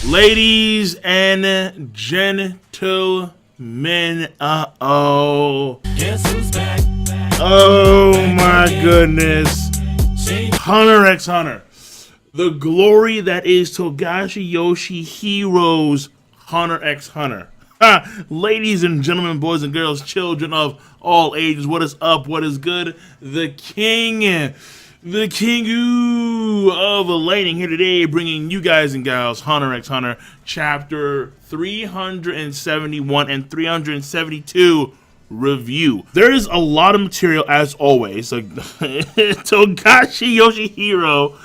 Ladies and gentlemen, Guess who's back? oh my goodness, Hunter x Hunter, the glory that is Togashi Yoshihiro's Hunter x Hunter. Ladies and gentlemen, boys and girls, children of all ages, what is up, what is good? The king of Lightning here today, bringing you guys and gals Hunter x Hunter chapter 371 and 372 review. There is a lot of material as always. Togashi Yoshihiro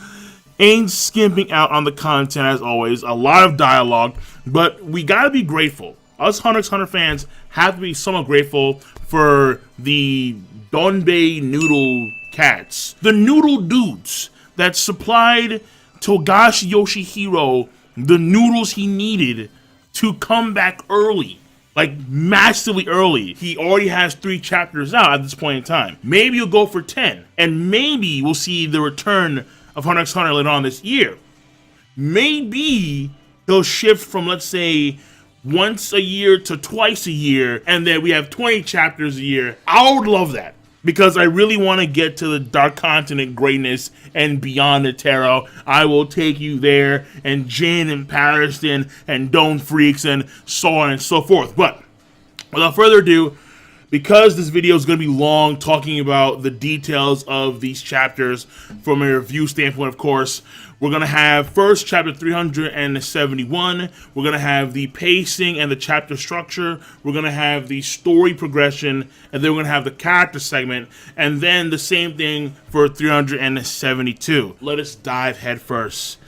ain't skimping out on the content as always. A lot of dialogue, but we gotta be grateful. Us Hunter x Hunter fans have to be somewhat grateful for the Donbei noodle cats, the noodle dudes that supplied Togashi Yoshihiro the noodles he needed to come back early, like massively early. He already has 3 chapters out at this point in time. Maybe he'll go for 10, and maybe we'll see the return of Hunter x Hunter later on this year. Maybe he'll shift from, let's say, once a year to twice a year, and then we have 20 chapters a year. I would love that, because I really want to get to the Dark Continent greatness and beyond the tarot. I will take you there, and Jin and Pariston and Dawn Freaks and so on and so forth. But without further ado, because this video is going to be long, talking about the details of these chapters from a review standpoint, of course, we're going to have first chapter 371. We're going to have the pacing and the chapter structure. We're going to have the story progression, and then we're going to have the character segment, and then the same thing for 372. Let us dive headfirst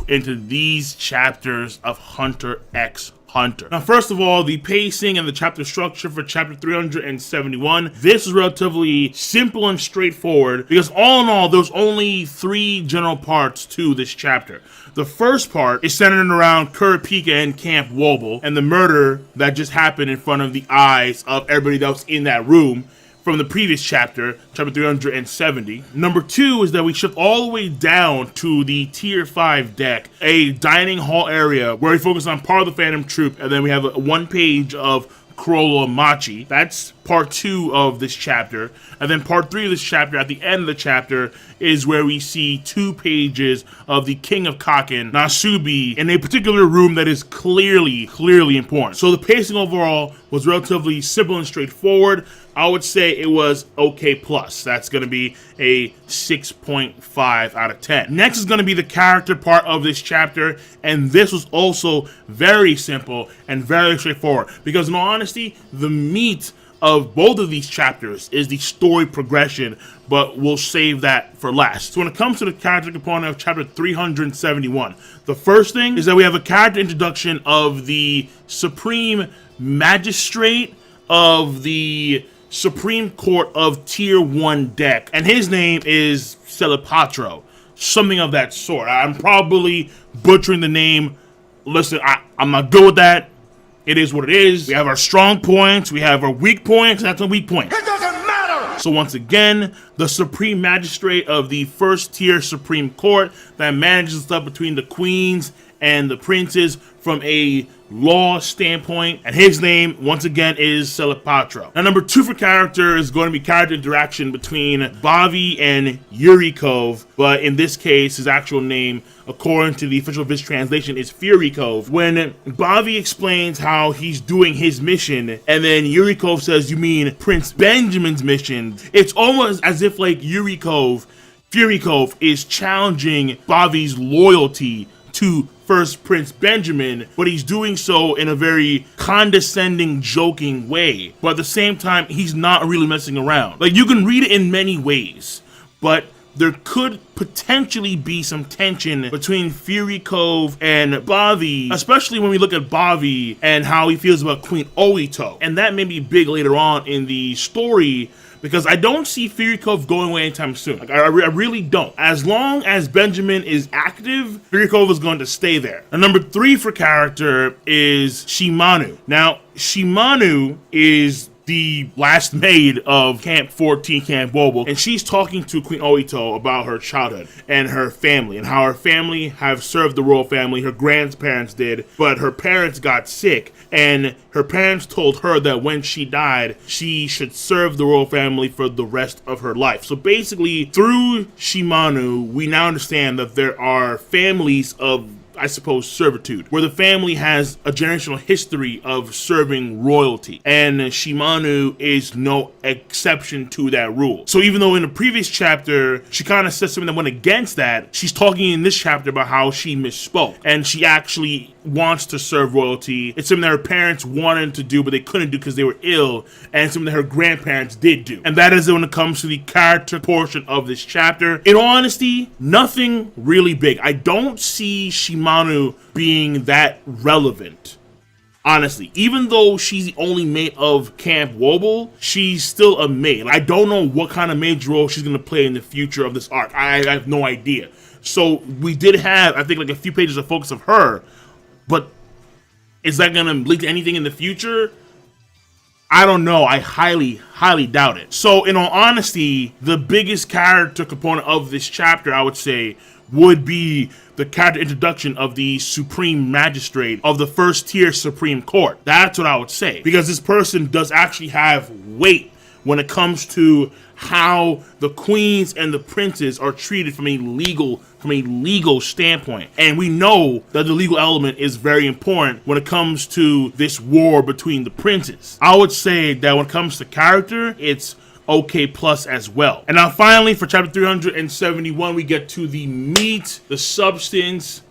into these chapters of Hunter x Hunter. Now, first of all, the pacing and the chapter structure for chapter 371. This is relatively simple and straightforward because all in all, there's only 3 general parts to this chapter. The first part is centered around Kurapika and Camp Wobble and the murder that just happened in front of the eyes of everybody that was in that room from the previous chapter, chapter 370. Number 2 is that we shift all the way down to the tier 5 deck, a dining hall area where we focus on part of the Phantom Troop, and then we have 1 page of Corolla Machi. That's part 2 of this chapter. And then part 3 of this chapter, at the end of the chapter, is where we see 2 pages of the King of Kaken, Nasubi, in a particular room that is clearly important. So the pacing overall was relatively simple and straightforward. I would say it was okay plus. That's going to be a 6.5 out of 10. Next is going to be the character part of this chapter, and this was also very simple and very straightforward, because in all honesty, the meat of both of these chapters is the story progression, but we'll save that for last. So when it comes to the character component of chapter 371, the first thing is that we have a character introduction of the Supreme Magistrate of the Supreme Court of Tier 1 deck, and his name is Celipatro, something of that sort. I'm probably butchering the name. Listen, I'm not good with that. It is what it is. We have our strong points, we have our weak points, and that's a weak point. It doesn't matter! So once again, the Supreme Magistrate of the first tier Supreme Court that manages stuff between the queens and the princes from a law standpoint, and his name once again is Celipatro. Now, number 2 for character is going to be character interaction between Bavi and Yurikov, but in this case his actual name, according to the official Viz translation, is Furikov. When Bavi explains how he's doing his mission, and then Yurikov says, "You mean Prince Benjamin's mission?" It's almost as if like Furikov is challenging Bavi's loyalty to first Prince Benjamin, but he's doing so in a very condescending, joking way. But at the same time, he's not really messing around. Like, you can read it in many ways, but there could potentially be some tension between Furikov and Bavi, especially when we look at Bavi and how he feels about Queen Oito. And that may be big later on in the story, because I don't see Furikov going away anytime soon. Like, I really don't. As long as Benjamin is active, Furikov is going to stay there. And number 3 for character is Shimano. Now, Shimano is the last maid of Camp 14, Camp Bobo, and she's talking to Queen Oito about her childhood and her family and how her family have served the royal family. Her grandparents did, but her parents got sick, and her parents told her that when she died, she should serve the royal family for the rest of her life. So basically, through Shimano, we now understand that there are families of, I suppose, servitude, where the family has a generational history of serving royalty, and Shimano is no exception to that rule. So even though in the previous chapter she kind of said something that went against that, she's talking in this chapter about how she misspoke, and she actually wants to serve royalty. It's something that her parents wanted to do, but they couldn't do because they were ill, and something that her grandparents did do. And that is when it comes to the character portion of this chapter. In all honesty, nothing really big. I don't see Shimano being that relevant. Honestly, even though she's the only maid of Camp Wobble, she's still a maid. I don't know what kind of major role she's going to play in the future of this arc. I have no idea. So we did have, I think, like a few pages of focus of her, but is that going to lead to anything in the future? I don't know. I highly doubt it. So in all honesty, the biggest character component of this chapter, I would say, would be the character introduction of the Supreme Magistrate of the first tier Supreme Court. That's what I would say. Because this person does actually have weight when it comes to how the queens and the princes are treated from a legal standpoint. And we know that the legal element is very important when it comes to this war between the princes. I would say that when it comes to character, it's okay plus as well. And now finally, for chapter 371, we get to the meat, the substance,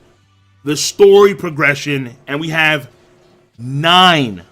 the story progression, and we have 9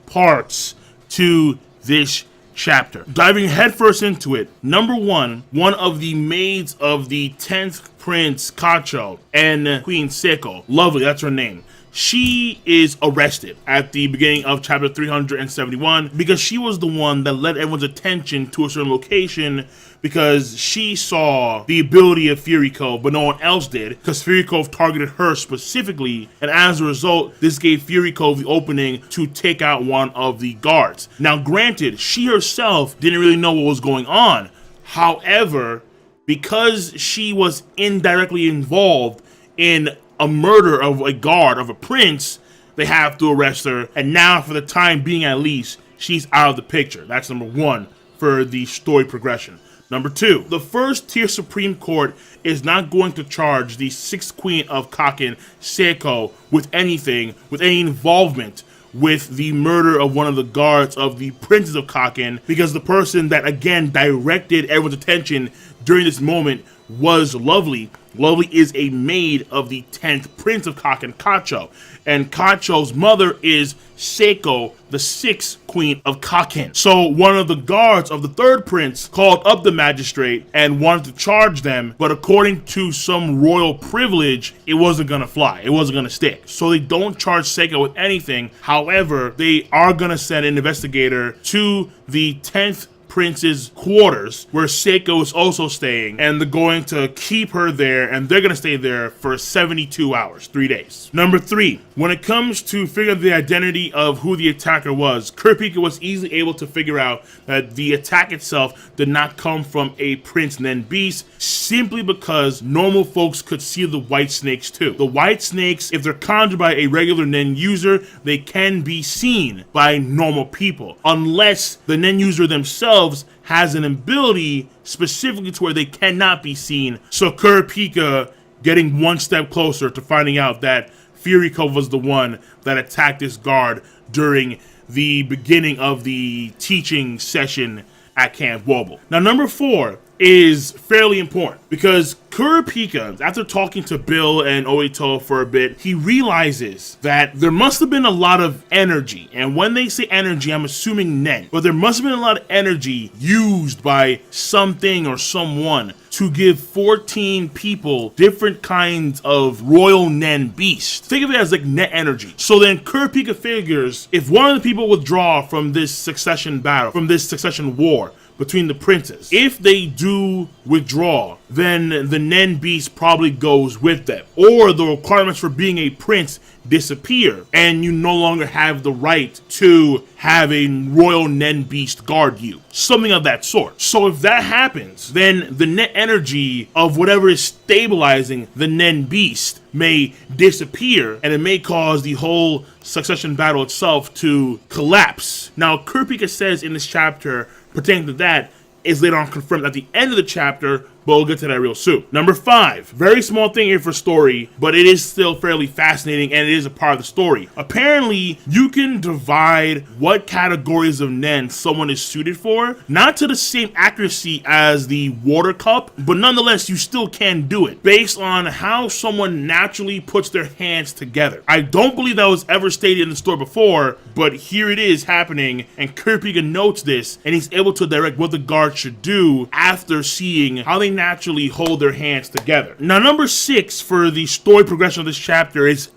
parts to this chapter. Diving headfirst into it, number one of the maids of the 10th Prince Cacho and Queen Seiko, lovely, that's her name, she is arrested at the beginning of chapter 371 because she was the one that led everyone's attention to a certain location because she saw the ability of Fury Cove, but no one else did because Fury Cove targeted her specifically, and as a result, this gave Fury Cove the opening to take out one of the guards. Now granted, she herself didn't really know what was going on. However, because she was indirectly involved in a murder of a guard, of a prince, they have to arrest her, and now for the time being at least, she's out of the picture. That's number one for the story progression. Number two, the first tier Supreme Court is not going to charge the 6th Queen of Kaken, Seiko, with anything, with any involvement with the murder of one of the guards of the Princes of Kaken, because the person that again directed everyone's attention during this moment was Lovely. Lovely is a maid of the 10th Prince of Kaken, Cacho, and Cacho's mother is Seiko, the 6th Queen of Kaken. So one of the guards of the 3rd Prince called up the magistrate and wanted to charge them, but according to some royal privilege, it wasn't gonna fly. It wasn't gonna stick. So they don't charge Seiko with anything. However, they are gonna send an investigator to the 10th Prince's quarters, where Seiko is also staying, and they're going to keep her there, and they're going to stay there for 72 hours, 3 days. Number 3, when it comes to figuring out the identity of who the attacker was, Kurapika was easily able to figure out that the attack itself did not come from a prince Nen beast, simply because normal folks could see the white snakes too. The white snakes, if they're conjured by a regular Nen user, they can be seen by normal people, unless the Nen user themselves has an ability specifically to where they cannot be seen. So Kurapika getting one step closer to finding out that Fury Cove was the one that attacked this guard during the beginning of the teaching session at Camp Wobble. Now number 4 is fairly important because Kurapika, after talking to Bill and Oito for a bit, he realizes that there must have been a lot of energy, and when they say energy, I'm assuming Nen, but there must have been a lot of energy used by something or someone to give 14 people different kinds of royal Nen beasts. Think of it as like net energy. So then Kurapika figures if one of the people withdraw from this succession battle, from this succession war, between the princes. If they do withdraw, then the Nen Beast probably goes with them, or the requirements for being a prince disappear, and you no longer have the right to have a royal Nen Beast guard you. Something of that sort. So if that happens, then the net energy of whatever is stabilizing the Nen Beast may disappear, and it may cause the whole succession battle itself to collapse. Now, Kurapika says in this chapter, pertaining to that, is later on confirmed at the end of the chapter, but we'll get to that real soon. Number 5, very small thing here for story, but it is still fairly fascinating and it is a part of the story. Apparently, you can divide what categories of Nen someone is suited for, not to the same accuracy as the water cup, but nonetheless, you still can do it based on how someone naturally puts their hands together. I don't believe that was ever stated in the story before, but here it is happening, and Kurapika notes this, and he's able to direct what the guard should do after seeing how they naturally hold their hands together. Now, number 6 for the story progression of this chapter is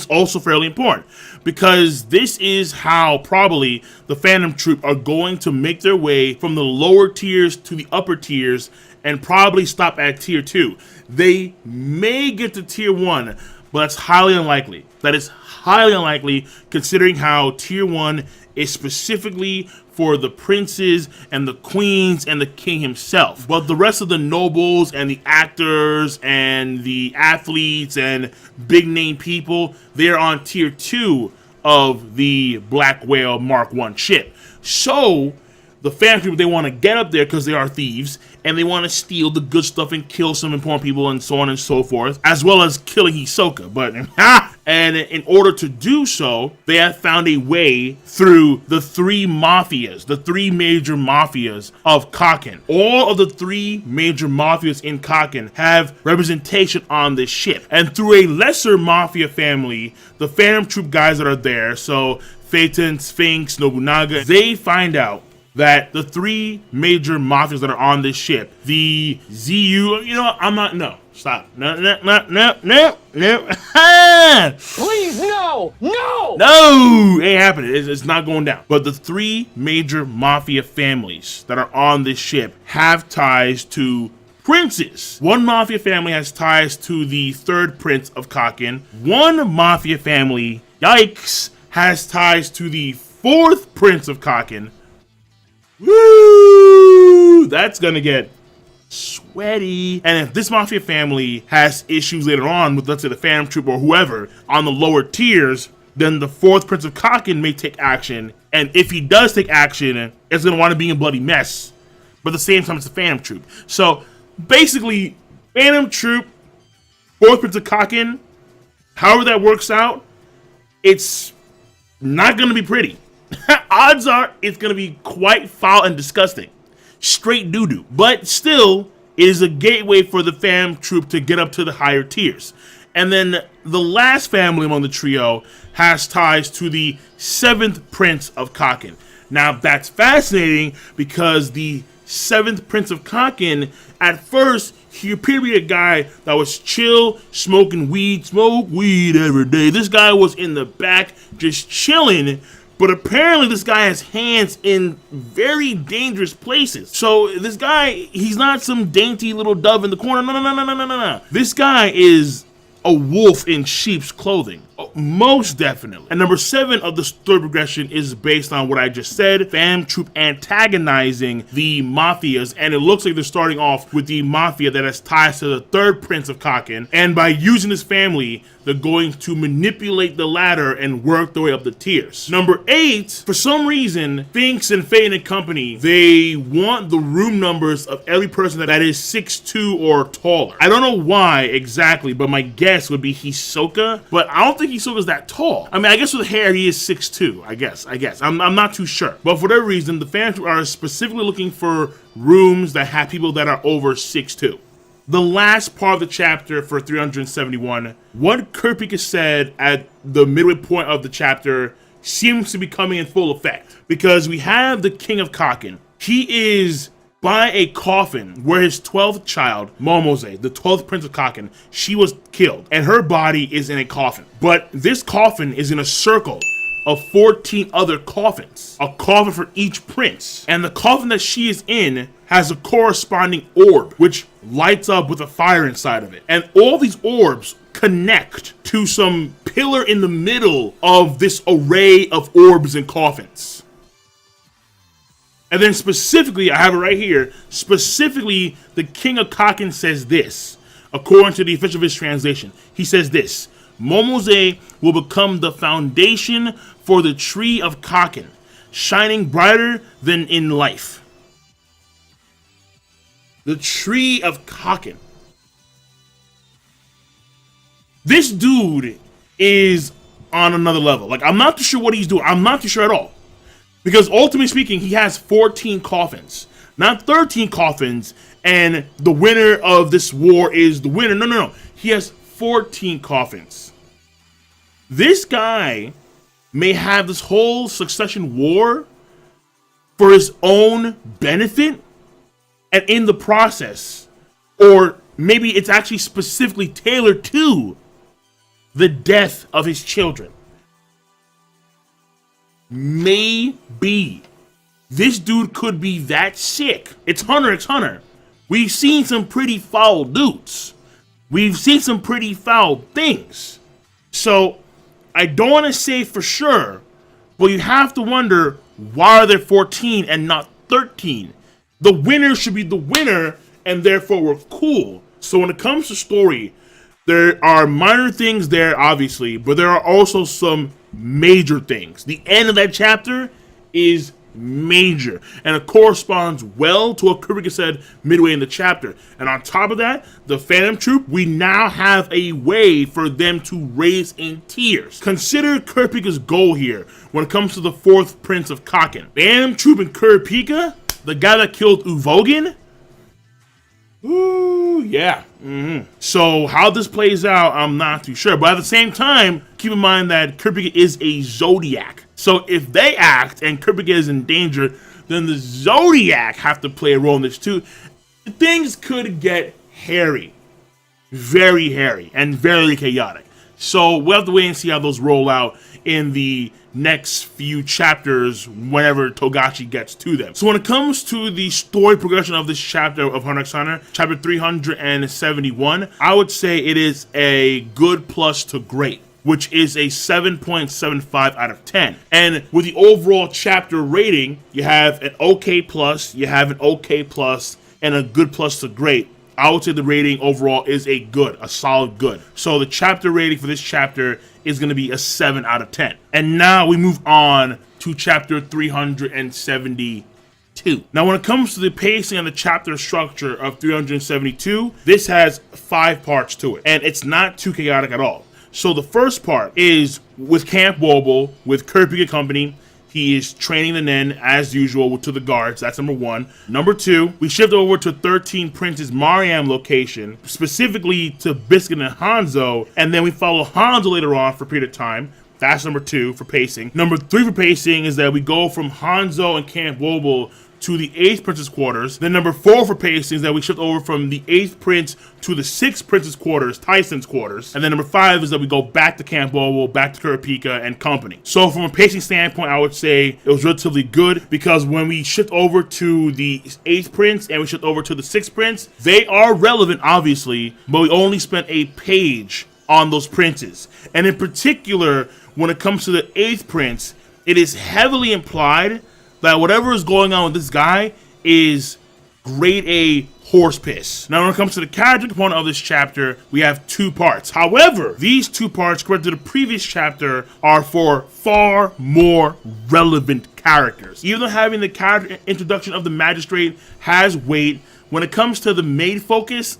also fairly important, because this is how probably the Phantom Troop are going to make their way from the lower tiers to the upper tiers and probably stop at tier 2. They may get to tier 1, but that's highly unlikely. That is highly unlikely considering how tier 1 is specifically for the princes and the queens and the king himself. But the rest of the nobles and the actors and the athletes and big name people, they're on tier 2 of the Black Whale Mark 1 ship. So the Phantom Troop, they want to get up there because they are thieves, and they want to steal the good stuff and kill some important people and so on and so forth, as well as killing Hisoka. But and in order to do so, they have found a way through the 3 mafias, the 3 major mafias of Kaken. All of the 3 major mafias in Kaken have representation on this ship, and through a lesser mafia family, the Phantom Troop guys that are there, so Phaeton, Sphinx, Nobunaga, they find out that the 3 major mafias that are on this ship, the ZU, stop. No. Please, no! No! Ain't happening. It's not going down. But the 3 major mafia families that are on this ship have ties to princes. One mafia family has ties to the 3rd prince of Kaken. One mafia family, yikes, has ties to the 4th prince of Kaken. Woo! That's gonna get sweaty. And if this mafia family has issues later on with, let's say, the Phantom Troop or whoever on the lower tiers, then the 4th Prince of Kaken may take action. And if he does take action, it's gonna wind up being a bloody mess. But at the same time, it's the Phantom Troop. So basically, Phantom Troop, 4th Prince of Kaken, however that works out, it's not gonna be pretty. Odds are it's going to be quite foul and disgusting. Straight doo-doo. But still, it is a gateway for the Phantom Troop to get up to the higher tiers. And then the last family among the trio has ties to the 7th Prince of Kaken. Now, that's fascinating because the 7th Prince of Kaken, at first, he appeared to be a guy that was chill, smoking weed, smoke weed every day. This guy was in the back just chilling. But apparently this guy has hands in very dangerous places. So this guy, he's not some dainty little dove in the corner. No. This guy is a wolf in sheep's clothing. Most definitely. And number 7 of the story progression is based on what I just said. Phantom Troop antagonizing the mafias. And it looks like they're starting off with the mafia that has ties to the 3rd Prince of Kaken. And by using this family, they're going to manipulate the ladder and work their way up the tiers. Number 8, for some reason, Sphinx and Fate and Company, they want the room numbers of every person that is 6'2" or taller. I don't know why exactly, but my guess would be Hisoka. But I don't think Hisoka's that tall. I mean, I guess with hair, he is 6'2", I guess. I'm not too sure. But for whatever reason, the fans are specifically looking for rooms that have people that are over 6'2". The last part of the chapter for 371, what Kurapika said at the midway point of the chapter seems to be coming in full effect. Because we have the King of Kaken. He is by a coffin where his 12th child, Momose, the 12th Prince of Kaken, she was killed. And her body is in a coffin. But this coffin is in a circle of 14 other coffins, a coffin for each prince. And the coffin that she is in has a corresponding orb, which lights up with a fire inside of it. And all these orbs connect to some pillar in the middle of this array of orbs and coffins. And then specifically, I have it right here, specifically, the King of Kaken says this, according to the official Viz translation. He says this: Momose will become the foundation for the tree of Kaken, shining brighter than in life. The tree of Kaken. This dude is on another level. Like, I'm not too sure what he's doing. I'm not too sure at all. Because ultimately speaking, he has 14 coffins, not 13 coffins, and the winner of this war is the winner. No. He has 14 coffins. This guy may have this whole succession war for his own benefit, and in the process, or maybe it's actually specifically tailored to the death of his children. Maybe. This dude could be that sick. It's Hunter x Hunter. We've seen some pretty foul dudes. We've seen some pretty foul things. So, I don't want to say for sure, but you have to wonder, why are there 14 and not 13? The winner should be the winner, and therefore we're cool. So when it comes to story, there are minor things there, obviously, but there are also some major things. The end of that chapter is major, and it corresponds well to what Kurapika said midway in the chapter. And on top of that, the Phantom Troop, we now have a way for them to raise in tears. Consider Kurapika's goal here when it comes to the 4th Prince of Kaken. Phantom Troop and Kurapika, the guy that killed Uvogin. Ooh, yeah. So how this plays out, I'm not too sure. But at the same time, keep in mind that Kurapika is a Zodiac. So if they act and Kurapika is in danger, then the Zodiac have to play a role in this too. Things could get hairy. Very hairy and very chaotic. So we'll have to wait and see how those roll out in the next few chapters whenever Togashi gets to them. So when it comes to the story progression of this chapter of Hunter x Hunter, chapter 371, I would say it is a good plus to great, which is a 7.75 out of 10. And with the overall chapter rating, you have an okay plus, you have an okay plus, and a good plus to great. I would say the rating overall is a good, a solid good. So the chapter rating for this chapter is going to be a 7 out of 10. And now we move on to chapter 372. Now when it comes to the pacing and the chapter structure of 372, this has 5 parts to it. And it's not too chaotic at all. So the first part is with Camp Wobble, with Kurapika Company. He is training the Nen as usual to the guards. That's number 1. Number 2, we shift over to 13 Prince's Mariam location, specifically to Biscuit and Hanzo, and then we follow Hanzo later on for a period of time. That's number 2 for pacing. Number 3 for pacing is that we go from Hanzo and Camp Wobble to the 8th Prince's quarters. Then number 4 for pacing is that we shift over from the 8th Prince to the 6th Prince's quarters, Tyson's quarters. And then number 5 is that we go back to Camp Wobble, back to Kurapika and company. So from a pacing standpoint, I would say it was relatively good, because when we shift over to the 8th Prince and we shift over to the 6th Prince, they are relevant, obviously, but we only spent a page on those princes. And in particular, when it comes to the 8th Prince, it is heavily implied that whatever is going on with this guy is grade A horse piss. Now when it comes to the character component of this chapter, we have 2 parts. However, these 2 parts compared to the previous chapter are for far more relevant characters. Even though having the character introduction of the magistrate has weight, when it comes to the main focus,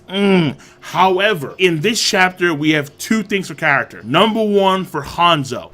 however, in this chapter we have 2 things for character. Number 1 for Hanzo.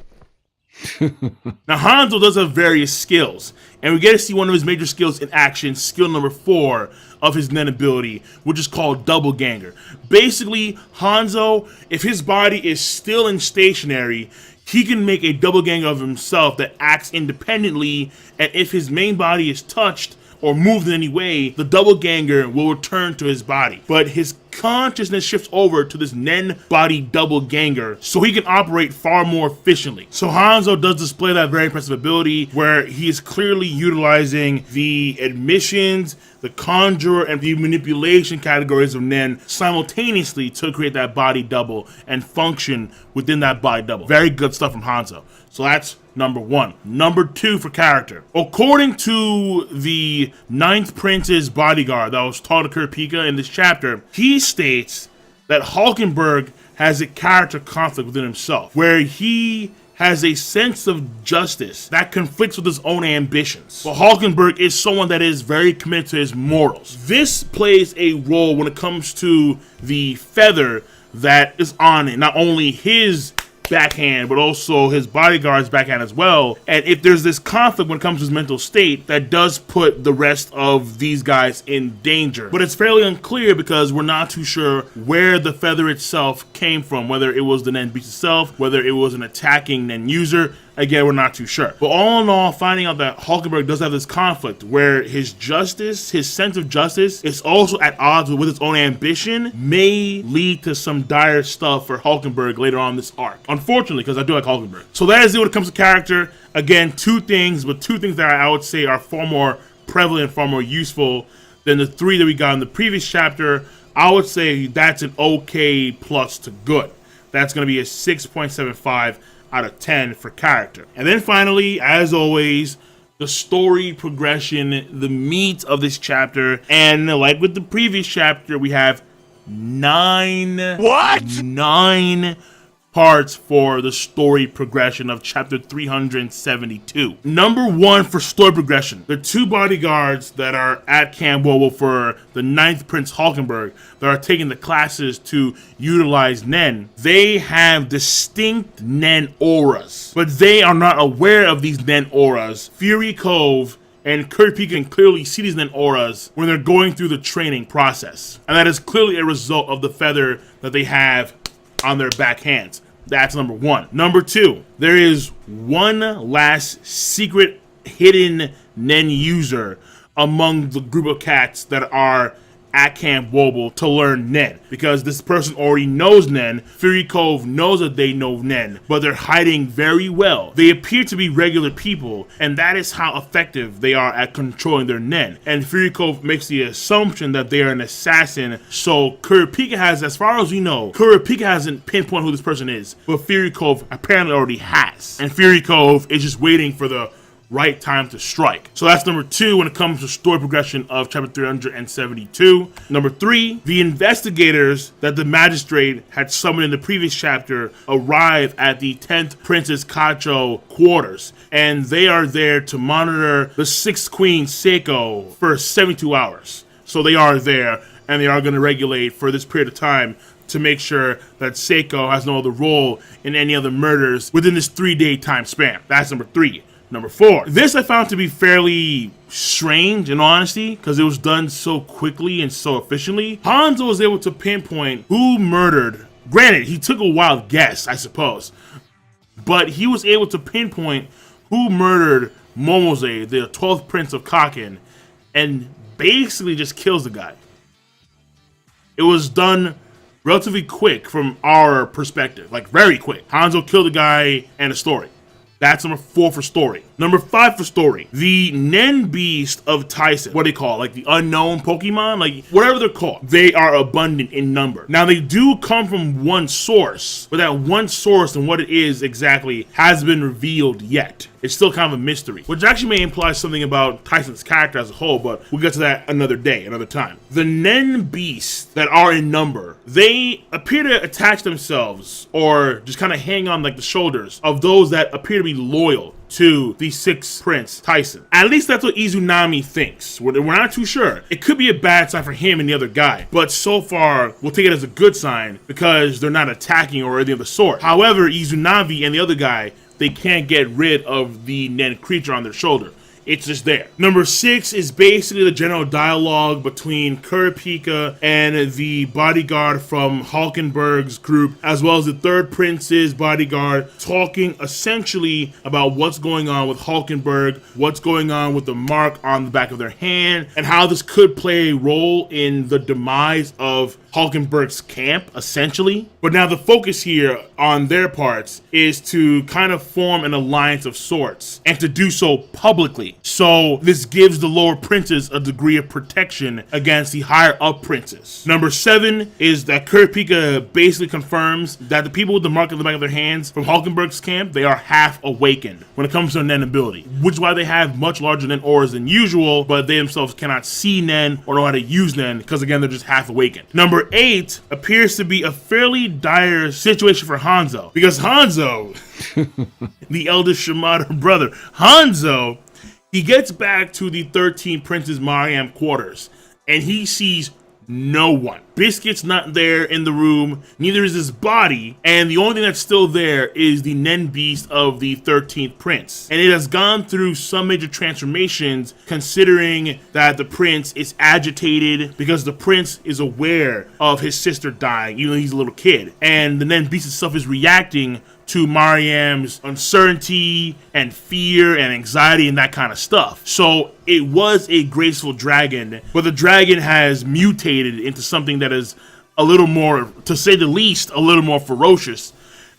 Now Hanzo does have various skills, and we get to see one of his major skills in action, skill number 4 of his Nen ability, which is called Double Ganger. Basically, Hanzo, if his body is still in stationary, he can make a double ganger of himself that acts independently, and if his main body is touched or moved in any way, the double ganger will return to his body. But his consciousness shifts over to this Nen body doppelganger so he can operate far more efficiently. So Hanzo does display that very impressive ability where he is clearly utilizing the admissions, the conjurer, and the manipulation categories of Nen simultaneously to create that body double and function within that body double. Very good stuff from Hanzo. So that's number 1. Number 2 for character. According to the 9th Prince's bodyguard that was taught to Kurapika in this chapter, he states that Hulkenberg has a character conflict within himself, where he has a sense of justice that conflicts with his own ambitions. But Hulkenberg is someone that is very committed to his morals. This plays a role when it comes to the feather that is on it, not only his backhand, but also his bodyguard's backhand as well. And if there's this conflict when it comes to his mental state, that does put the rest of these guys in danger. But it's fairly unclear because we're not too sure where the feather itself came from, whether it was the Nen beast itself, whether it was an attacking Nen user. Again, we're not too sure. But all in all, finding out that Hulkenberg does have this conflict where his justice, his sense of justice, is also at odds with his own ambition may lead to some dire stuff for Hulkenberg later on in this arc. Unfortunately, because I do like Hulkenberg. So that is it when it comes to character. Again, two things that I would say are far more prevalent, far more useful than the 3 that we got in the previous chapter. I would say that's an okay plus to good. That's going to be a 6.75 out of 10 for character. And then finally, as always, the story progression, the meat of this chapter. And like with the previous chapter, we have 9 parts for the story progression of chapter 372. Number 1 for story progression. The 2 bodyguards that are at Camp Wobo for the 9th Prince Hulkenberg that are taking the classes to utilize Nen, they have distinct Nen auras, but they are not aware of these Nen auras. Fury Cove and Kurapika can clearly see these Nen auras when they're going through the training process. And that is clearly a result of the feather that they have on their backhands. That's number 1. Number 2, there is one last secret hidden Nen user among the group of cats that are at Camp Wobo to learn Nen, because this person already knows Nen. Fury Cove knows that they know Nen, but they're hiding very well. They appear to be regular people, and that is how effective they are at controlling their Nen. And Fury Cove makes the assumption that they are an assassin, so Kurapika has, as far as we know, Kurapika hasn't pinpointed who this person is, but Fury Cove apparently already has. And Fury Cove is just waiting for the right time to strike. So that's number 2 when it comes to story progression of chapter 372. Number 3, the investigators that the magistrate had summoned in the previous chapter arrive at the 10th Princess Kacho quarters, and they are there to monitor the 6th Queen Seiko for 72 hours. So they are there, and they are going to regulate for this period of time to make sure that Seiko has no other role in any other murders within this 3-day time span. That's number 3. Number 4. This I found to be fairly strange, in honesty, because it was done so quickly and so efficiently. Hanzo was able to pinpoint who murdered. Granted, he took a wild guess, I suppose, but he was able to pinpoint who murdered Momose, the 12th Prince of Kaken, and basically just kills the guy. It was done relatively quick from our perspective, like very quick. Hanzo killed the guy and the story. That's number 4 for story. Number 5 for story. The Nen Beast of Tyson. What do they call it? Like the unknown Pokemon? Like whatever they're called. They are abundant in number. Now they do come from one source, but that one source and what it is exactly hasn't been revealed yet. It's still kind of a mystery, which actually may imply something about Tyson's character as a whole, but we'll get to that another day, another time. The Nen Beasts that are in number, they appear to attach themselves or just kind of hang on like the shoulders of those that appear to be loyal to the 6th Prince, Tyson. At least that's what Izunami thinks. We're not too sure. It could be a bad sign for him and the other guy, but so far, we'll take it as a good sign because they're not attacking or anything of the sort. However, Izunami and the other guy, they can't get rid of the Nen creature on their shoulder. It's just there. Number 6 is basically the general dialogue between Kurapika and the bodyguard from Hulkenberg's group, as well as the 3rd Prince's bodyguard, talking essentially about what's going on with Hulkenberg, what's going on with the mark on the back of their hand, and how this could play a role in the demise of Hulkenberg's camp, essentially. But now the focus here on their parts is to kind of form an alliance of sorts, and to do so publicly. So this gives the lower princes a degree of protection against the higher up princes. Number 7 is that Kurapika basically confirms that the people with the mark on the back of their hands from Hulkenberg's camp, they are half awakened when it comes to Nen ability, which is why they have much larger Nen auras than usual, but they themselves cannot see Nen or know how to use Nen because, again, they're just half awakened. Number 8 appears to be a fairly dire situation for Hanzo, because Hanzo, the eldest Shimada brother, Hanzo, he gets back to the 13 Prince's Mariam quarters, and he sees no one. Biscuit's not there in the room, neither is his body, and the only thing that's still there is the Nen beast of the 13th Prince. And it has gone through some major transformations, considering that the Prince is agitated because the Prince is aware of his sister dying, even though he's a little kid. And the Nen beast itself is reacting to Mariam's uncertainty and fear and anxiety and that kind of stuff. So it was a graceful dragon, but the dragon has mutated into something that is a little more, to say the least, a little more ferocious.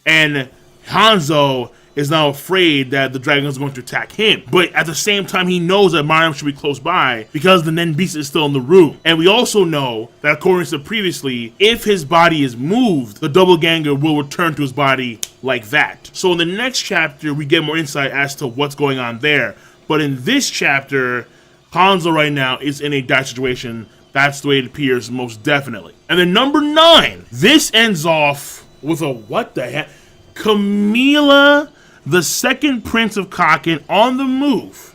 And Hanzo is now afraid that the dragon is going to attack him. But at the same time, he knows that Mariam should be close by because the Nen beast is still in the room. And we also know that, according to previously, if his body is moved, the doppelganger will return to his body like that. So in the next chapter, we get more insight as to what's going on there. But in this chapter, Hanzo right now is in a dire situation. That's the way it appears, most definitely. And then number 9, this ends off with a what the heck? Camila, the second Prince of Kaken, on the move,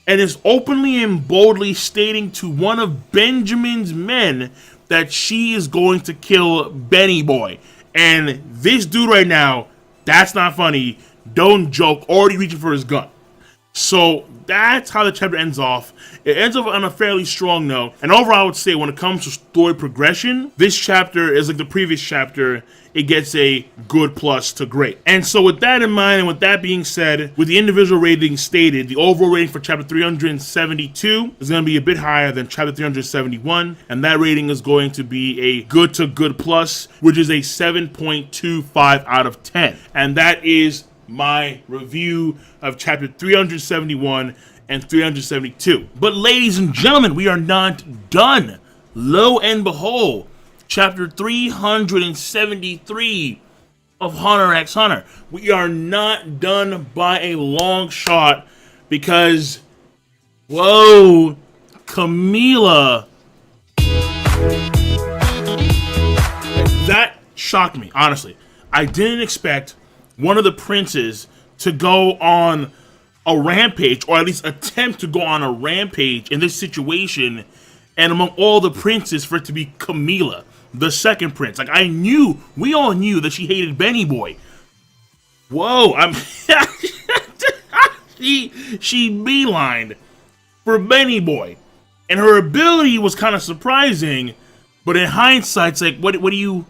and is openly and boldly stating to one of Benjamin's men that she is going to kill Benny Boy. And this dude right now, that's not funny, don't joke, already reaching for his gun. So that's how the chapter ends off. It ends off on a fairly strong note. And overall, I would say when it comes to story progression, this chapter is like the previous chapter. It gets a good plus to great. And so with that in mind, and with that being said, with the individual ratings stated, the overall rating for chapter 372 is going to be a bit higher than chapter 371. And that rating is going to be a good to good plus, which is a 7.25 out of 10. And that is my review of chapter 371 and 372. But ladies and gentlemen, we are not done. Lo and behold, chapter 373 of Hunter x Hunter. We are not done by a long shot because, whoa, Camila. That shocked me, honestly. I didn't expect one of the princes to go on a rampage, or at least attempt to go on a rampage in this situation, and among all the princes for it to be Camila, the second prince. Like, we all knew that she hated Benny Boy. Whoa, she beelined for Benny Boy. And her ability was kind of surprising, but in hindsight, it's like, what are you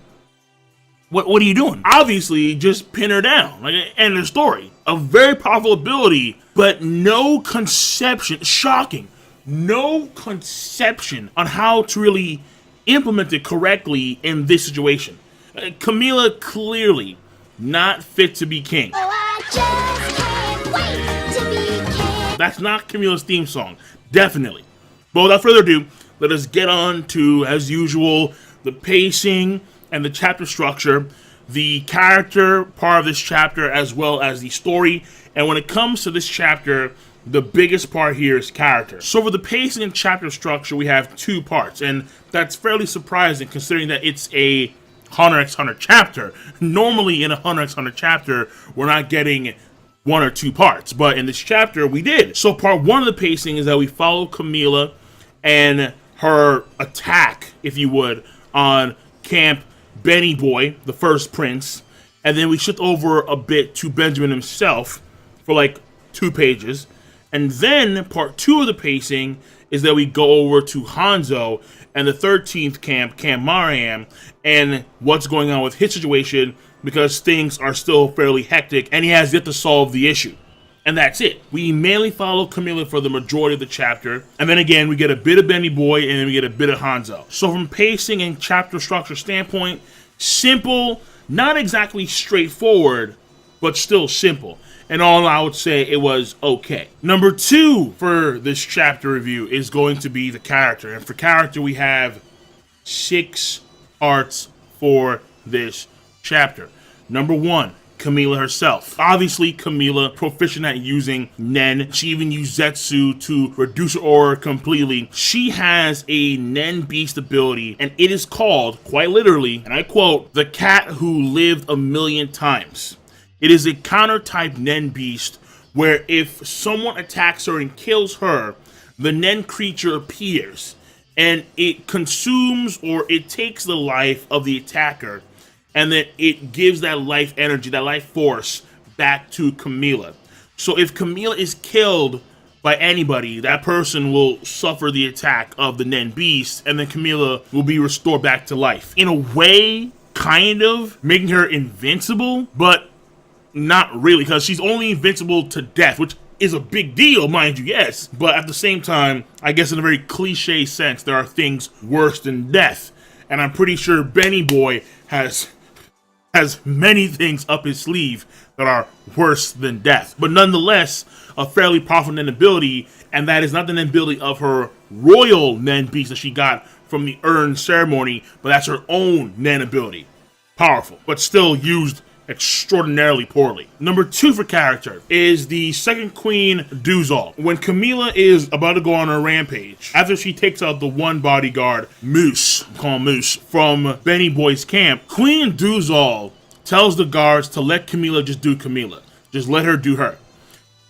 doing? Obviously, just pin her down. Like, end of story. A very powerful ability, but no conception, shocking, no conception on how to really implement it correctly in this situation. Camila clearly not fit to be king. Oh, I just can't wait to be king. That's not Camila's theme song, definitely. But without further ado, let us get on to, as usual, the pacing and the chapter structure, the character part of this chapter, as well as the story. And when it comes to this chapter, the biggest part here is character. So for the pacing and chapter structure, we have 2 parts, and that's fairly surprising considering that it's a Hunter x Hunter chapter. Normally in a Hunter x Hunter chapter, we're not getting 1 or 2 parts, but in this chapter, we did. So part 1 of the pacing is that we follow Camila and her attack, if you would, on Camp Benny Boy, the first prince, and then we shift over a bit to Benjamin himself for like 2 pages. And then part 2 of the pacing is that we go over to Hanzo and the 13th Camp Mariam, and what's going on with his situation, because things are still fairly hectic and he has yet to solve the issue. And that's it. We mainly follow Camilla for the majority of the chapter. And then again, we get a bit of Benny Boy and then we get a bit of Hanzo. So from pacing and chapter structure standpoint, simple, not exactly straightforward, but still simple. And all I would say, it was okay. Number 2 for this chapter review is going to be the character. And for character, we have 6 arts for this chapter. Number 1, Camilla herself. Obviously, Camilla, proficient at using Nen. She even used Zetsu to reduce her aura completely. She has a Nen Beast ability, and it is called, quite literally, and I quote, the cat who lived a million times. It is a counter-type Nen Beast, where if someone attacks her and kills her, the Nen creature appears, and it consumes or it takes the life of the attacker, and then it gives that life energy, that life force, back to Camilla. So if Camilla is killed by anybody, that person will suffer the attack of the Nen Beast, and then Camilla will be restored back to life. In a way, kind of making her invincible, but not really, because she's only invincible to death, which is a big deal, mind you, yes. But at the same time, I guess in a very cliche sense, there are things worse than death. And I'm pretty sure Benny Boy has many things up his sleeve that are worse than death. But nonetheless, a fairly powerful Nen ability, and that is not the Nen ability of her royal Nen Beast that she got from the urn ceremony, but that's her own Nen ability. Powerful, but still used extraordinarily poorly. Number 2 for character is the second queen, Duzal. When Camilla is about to go on her rampage, after she takes out the one bodyguard, Moose, call him Moose, from Benny Boy's camp, Queen Duzal tells the guards to let Camilla just do Camilla. Just let her do her.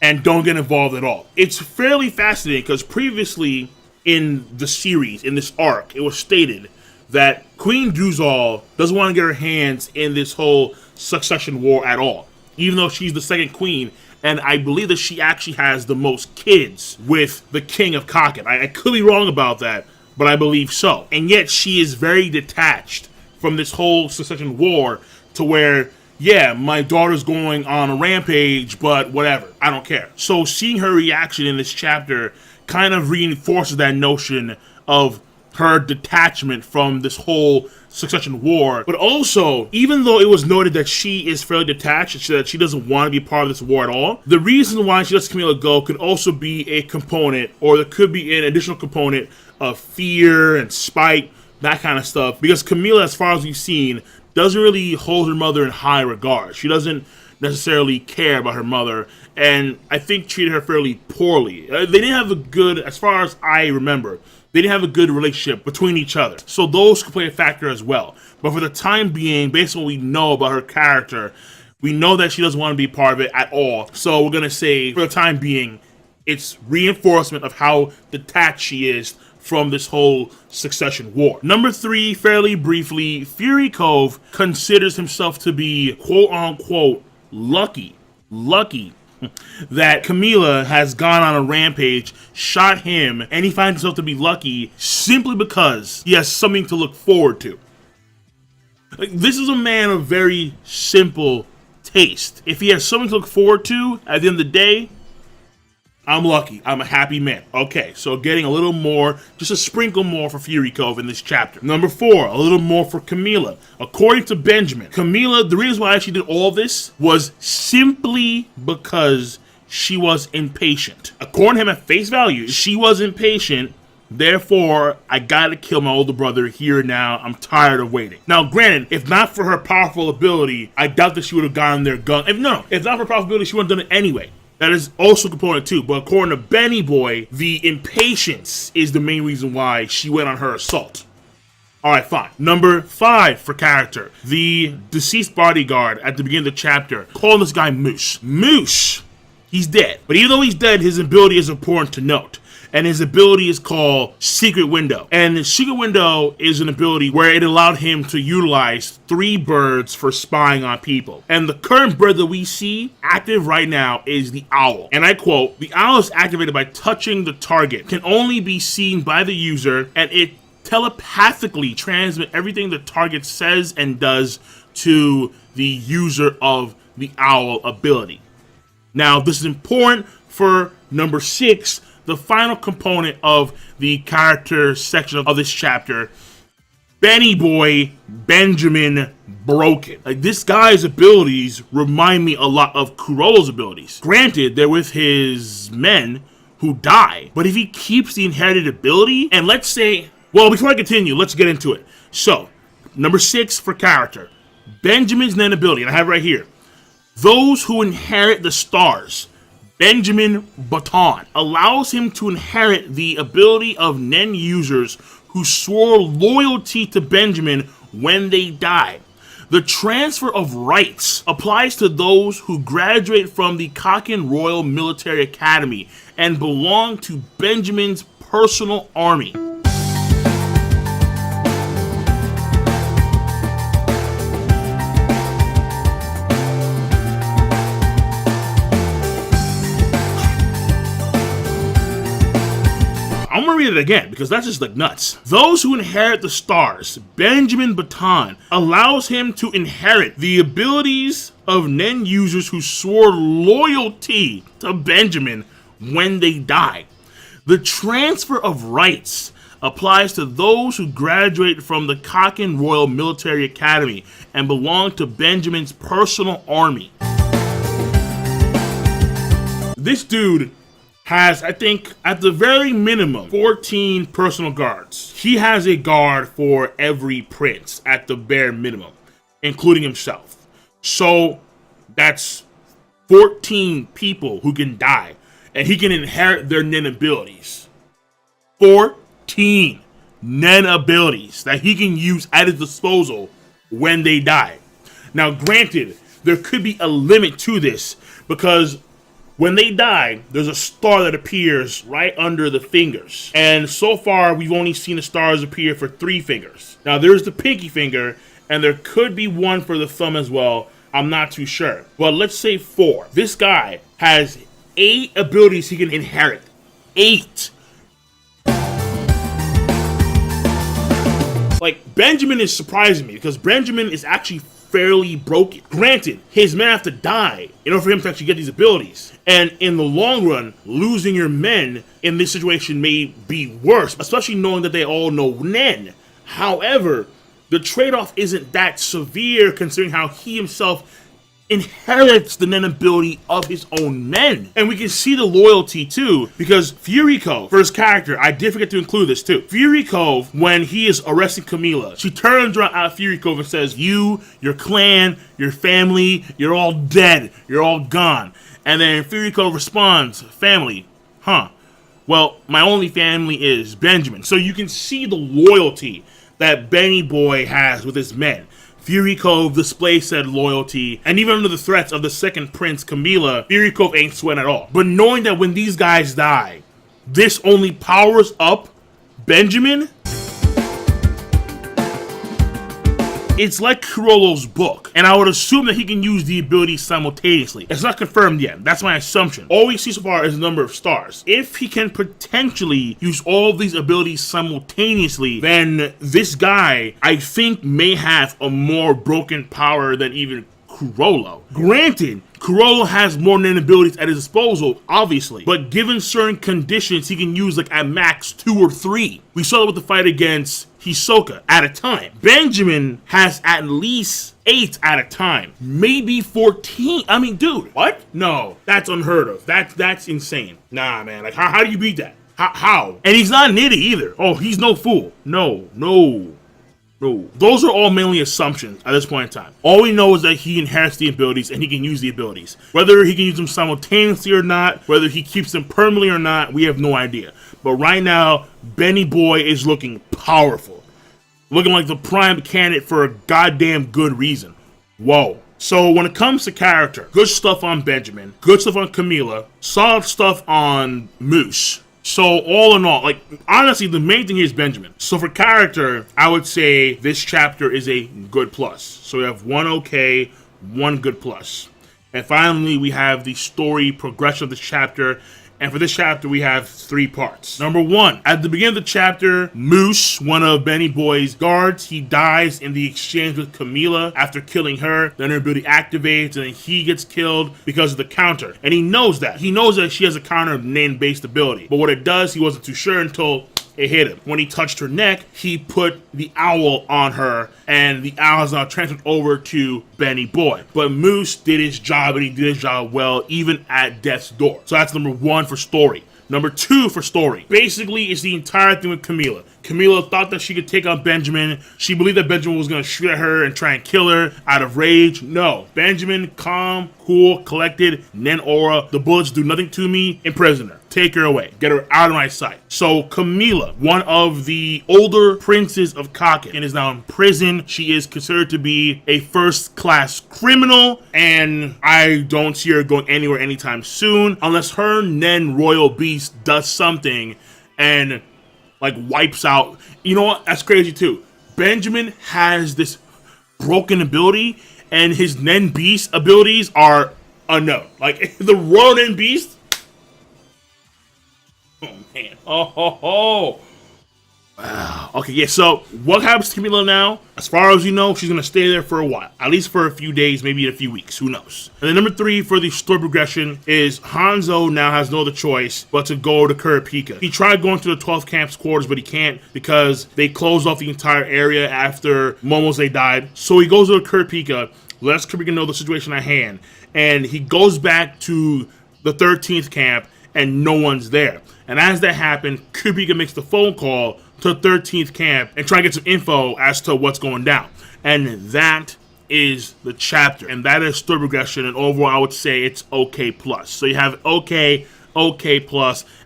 And don't get involved at all. It's fairly fascinating because previously in the series, in this arc, it was stated that Queen Duzal doesn't want to get her hands in this whole succession war at all, even though she's the second queen, and I believe that she actually has the most kids with the king of Kaken. I could be wrong about that, but I believe so. And yet she is very detached from this whole succession war to where, yeah, my daughter's going on a rampage, but whatever, I don't care. So seeing her reaction in this chapter kind of reinforces that notion of her detachment from this whole succession war. But also, even though it was noted that she is fairly detached, that she doesn't want to be part of this war at all, the reason why she lets Camilla go could also be a component, or there could be an additional component of fear and spite, that kind of stuff. Because Camilla, as far as we've seen, doesn't really hold her mother in high regard. She doesn't necessarily care about her mother, and I think treated her fairly poorly. They didn't have a good, as far as I remember, they didn't have a good relationship between each other. So those could play a factor as well. But for the time being, based on what we know about her character, we know that she doesn't want to be part of it at all. So we're going to say, for the time being, it's reinforcement of how detached she is from this whole succession war. Number 3, fairly briefly, Fury Cove considers himself to be quote-unquote lucky that Camilla has gone on a rampage, shot him, and he finds himself to be lucky simply because he has something to look forward to. Like, this is a man of very simple taste. If he has something to look forward to, at the end of the day, I'm lucky. I'm a happy man. Okay, so getting a little more, just a sprinkle more for Fury Cove in this chapter. Number 4, a little more for Camilla. According to Benjamin, Camilla, the reason why she did all this was simply because she was impatient. According to him at face value, she was impatient. Therefore, I gotta kill my older brother here and now. I'm tired of waiting. Now, granted, if not for her powerful ability, I doubt that she would have gotten their gun. If not for her powerful ability, she would have done it anyway. That is also a component too, but according to Benny Boy, the impatience is the main reason why she went on her assault. Alright, fine. Number 5 for character. The deceased bodyguard at the beginning of the chapter, calling this guy Moose. Moose, he's dead. But even though he's dead, his ability is important to note. And his ability is called Secret Window. And the Secret Window is an ability where it allowed him to utilize 3 birds for spying on people. And the current bird that we see active right now is the owl. And I quote, "The owl is activated by touching the target, can only be seen by the user, and it telepathically transmits everything the target says and does to the user of the owl ability." Now, this is important for number 6, the final component of the character section of this chapter. Benny Boy Benjamin Broken. Like, this guy's abilities remind me a lot of Kurolo's abilities. Granted, they're with his men who die, but if he keeps the inherited ability, and let's say, well, before I continue, let's get into it. So, number 6 for character, Benjamin's Nen ability, and I have it right here. Those who inherit the stars, Benjamin Baton, allows him to inherit the ability of Nen users who swore loyalty to Benjamin when they die. The transfer of rights applies to those who graduate from the Kaken Royal Military Academy and belong to Benjamin's personal army. I'm gonna read it again because that's just like nuts. Those who inherit the stars, Benjamin Baton, allows him to inherit the abilities of Nen users who swore loyalty to Benjamin when they die. The transfer of rights applies to those who graduate from the Kaken Royal Military Academy and belong to Benjamin's personal army. This dude has, I think, at the very minimum, 14 personal guards. He has a guard for every prince at the bare minimum, including himself. So that's 14 people who can die, and he can inherit their Nen abilities. 14 Nen abilities that he can use at his disposal when they die. Now, granted, there could be a limit to this because when they die, there's a star that appears right under the fingers. And so far, we've only seen the stars appear for 3 fingers. Now, there's the pinky finger, and there could be one for the thumb as well. I'm not too sure. But let's say 4. This guy has 8 abilities he can inherit. 8. Like, Benjamin is surprising me because Benjamin is actually fairly broken. Granted, his men have to die in order for him to actually get these abilities. And in the long run, losing your men in this situation may be worse, especially knowing that they all know Nen. However, the trade-off isn't that severe considering how he himself inherits the Nen ability of his own men. And we can see the loyalty too, because Furiko, for his character, I did forget to include this too. Furiko, when he is arresting Camila, she turns around at Furiko and says, you, your clan, your family, you're all dead. You're all gone. And then Furiko responds, family, huh? Well, my only family is Benjamin. So you can see the loyalty that Benny Boy has with his men. Furiko displays said loyalty, and even under the threats of the second prince, Camila, Furiko ain't sweating at all. But knowing that when these guys die, this only powers up Benjamin, it's like Kurolo's book, and I would assume that he can use the abilities simultaneously. It's not confirmed yet. That's my assumption. All we see so far is the number of stars. If he can potentially use all of these abilities simultaneously, then this guy, I think, may have a more broken power than even Kurolo. Granted, Kurolo has more Nen abilities at his disposal, obviously, but given certain conditions, he can use like at max 2 or 3. We saw that with the fight against Hisoka at a time. Benjamin has at least 8 at a time, maybe 14. I mean, dude, what? No, that's unheard of. That's insane. Nah, man, like how do you beat that? How? And he's not an idiot either. Oh, he's no fool. No. Those are all mainly assumptions at this point in time. All we know is that he inherits the abilities and he can use the abilities. Whether he can use them simultaneously or not, whether he keeps them permanently or not, we have no idea. But right now, Benny Boy is looking powerful. Looking like the prime candidate for a goddamn good reason. Whoa. So when it comes to character, good stuff on Benjamin, good stuff on Camila, solid stuff on Moose. So all in all, like, honestly, the main thing here is Benjamin. So for character, I would say this chapter is a good plus. So we have 1 okay, 1 good plus. And finally, we have the story progression of this chapter. And for this chapter, we have 3 parts. Number 1, at the beginning of the chapter, Moose, one of Benny Boy's guards, he dies in the exchange with Camila after killing her. Then her ability activates, and then he gets killed because of the counter. And he knows that. He knows that she has a counter of name-based ability. But what it does, he wasn't too sure until it hit him. When he touched her neck, he put the owl on her, and the owl is now transferred over to Benny Boy. But Moose did his job, and he did his job well, even at death's door. So that's number 1 for story. Number 2 for story. Basically, it's the entire thing with Camila. Camila thought that she could take on Benjamin. She believed that Benjamin was going to shoot at her and try and kill her out of rage. No. Benjamin, calm, cool, collected, Nen aura. The bullets do nothing to me. Imprison her. Take her away. Get her out of my sight. So Camila, one of the older princes of Kaken, is now in prison. She is considered to be a first-class criminal, and I don't see her going anywhere anytime soon unless her Nen Royal Beast does something and like wipes out. You know what? That's crazy too. Benjamin has this broken ability, and his Nen Beast abilities are unknown. Like the Royal Nen Beast. Oh man. Oh. Wow. Okay, yeah, so what happens to Camila now? As far as you know, she's going to stay there for a while. At least for a few days, maybe a few weeks. Who knows? And then number 3 for the story progression is Hanzo now has no other choice but to go to Kurapika. He tried going to the 12th camp's quarters, but he can't because they closed off the entire area after Momose died. So he goes to Kurapika, lets Kurapika know the situation at hand, and he goes back to the 13th camp, and no one's there. And as that happened, Kurapika makes the phone call to the 13th camp and try to get some info as to what's going down. And that is the chapter. And that is story progression. And overall, I would say it's OK+. So you have OK+,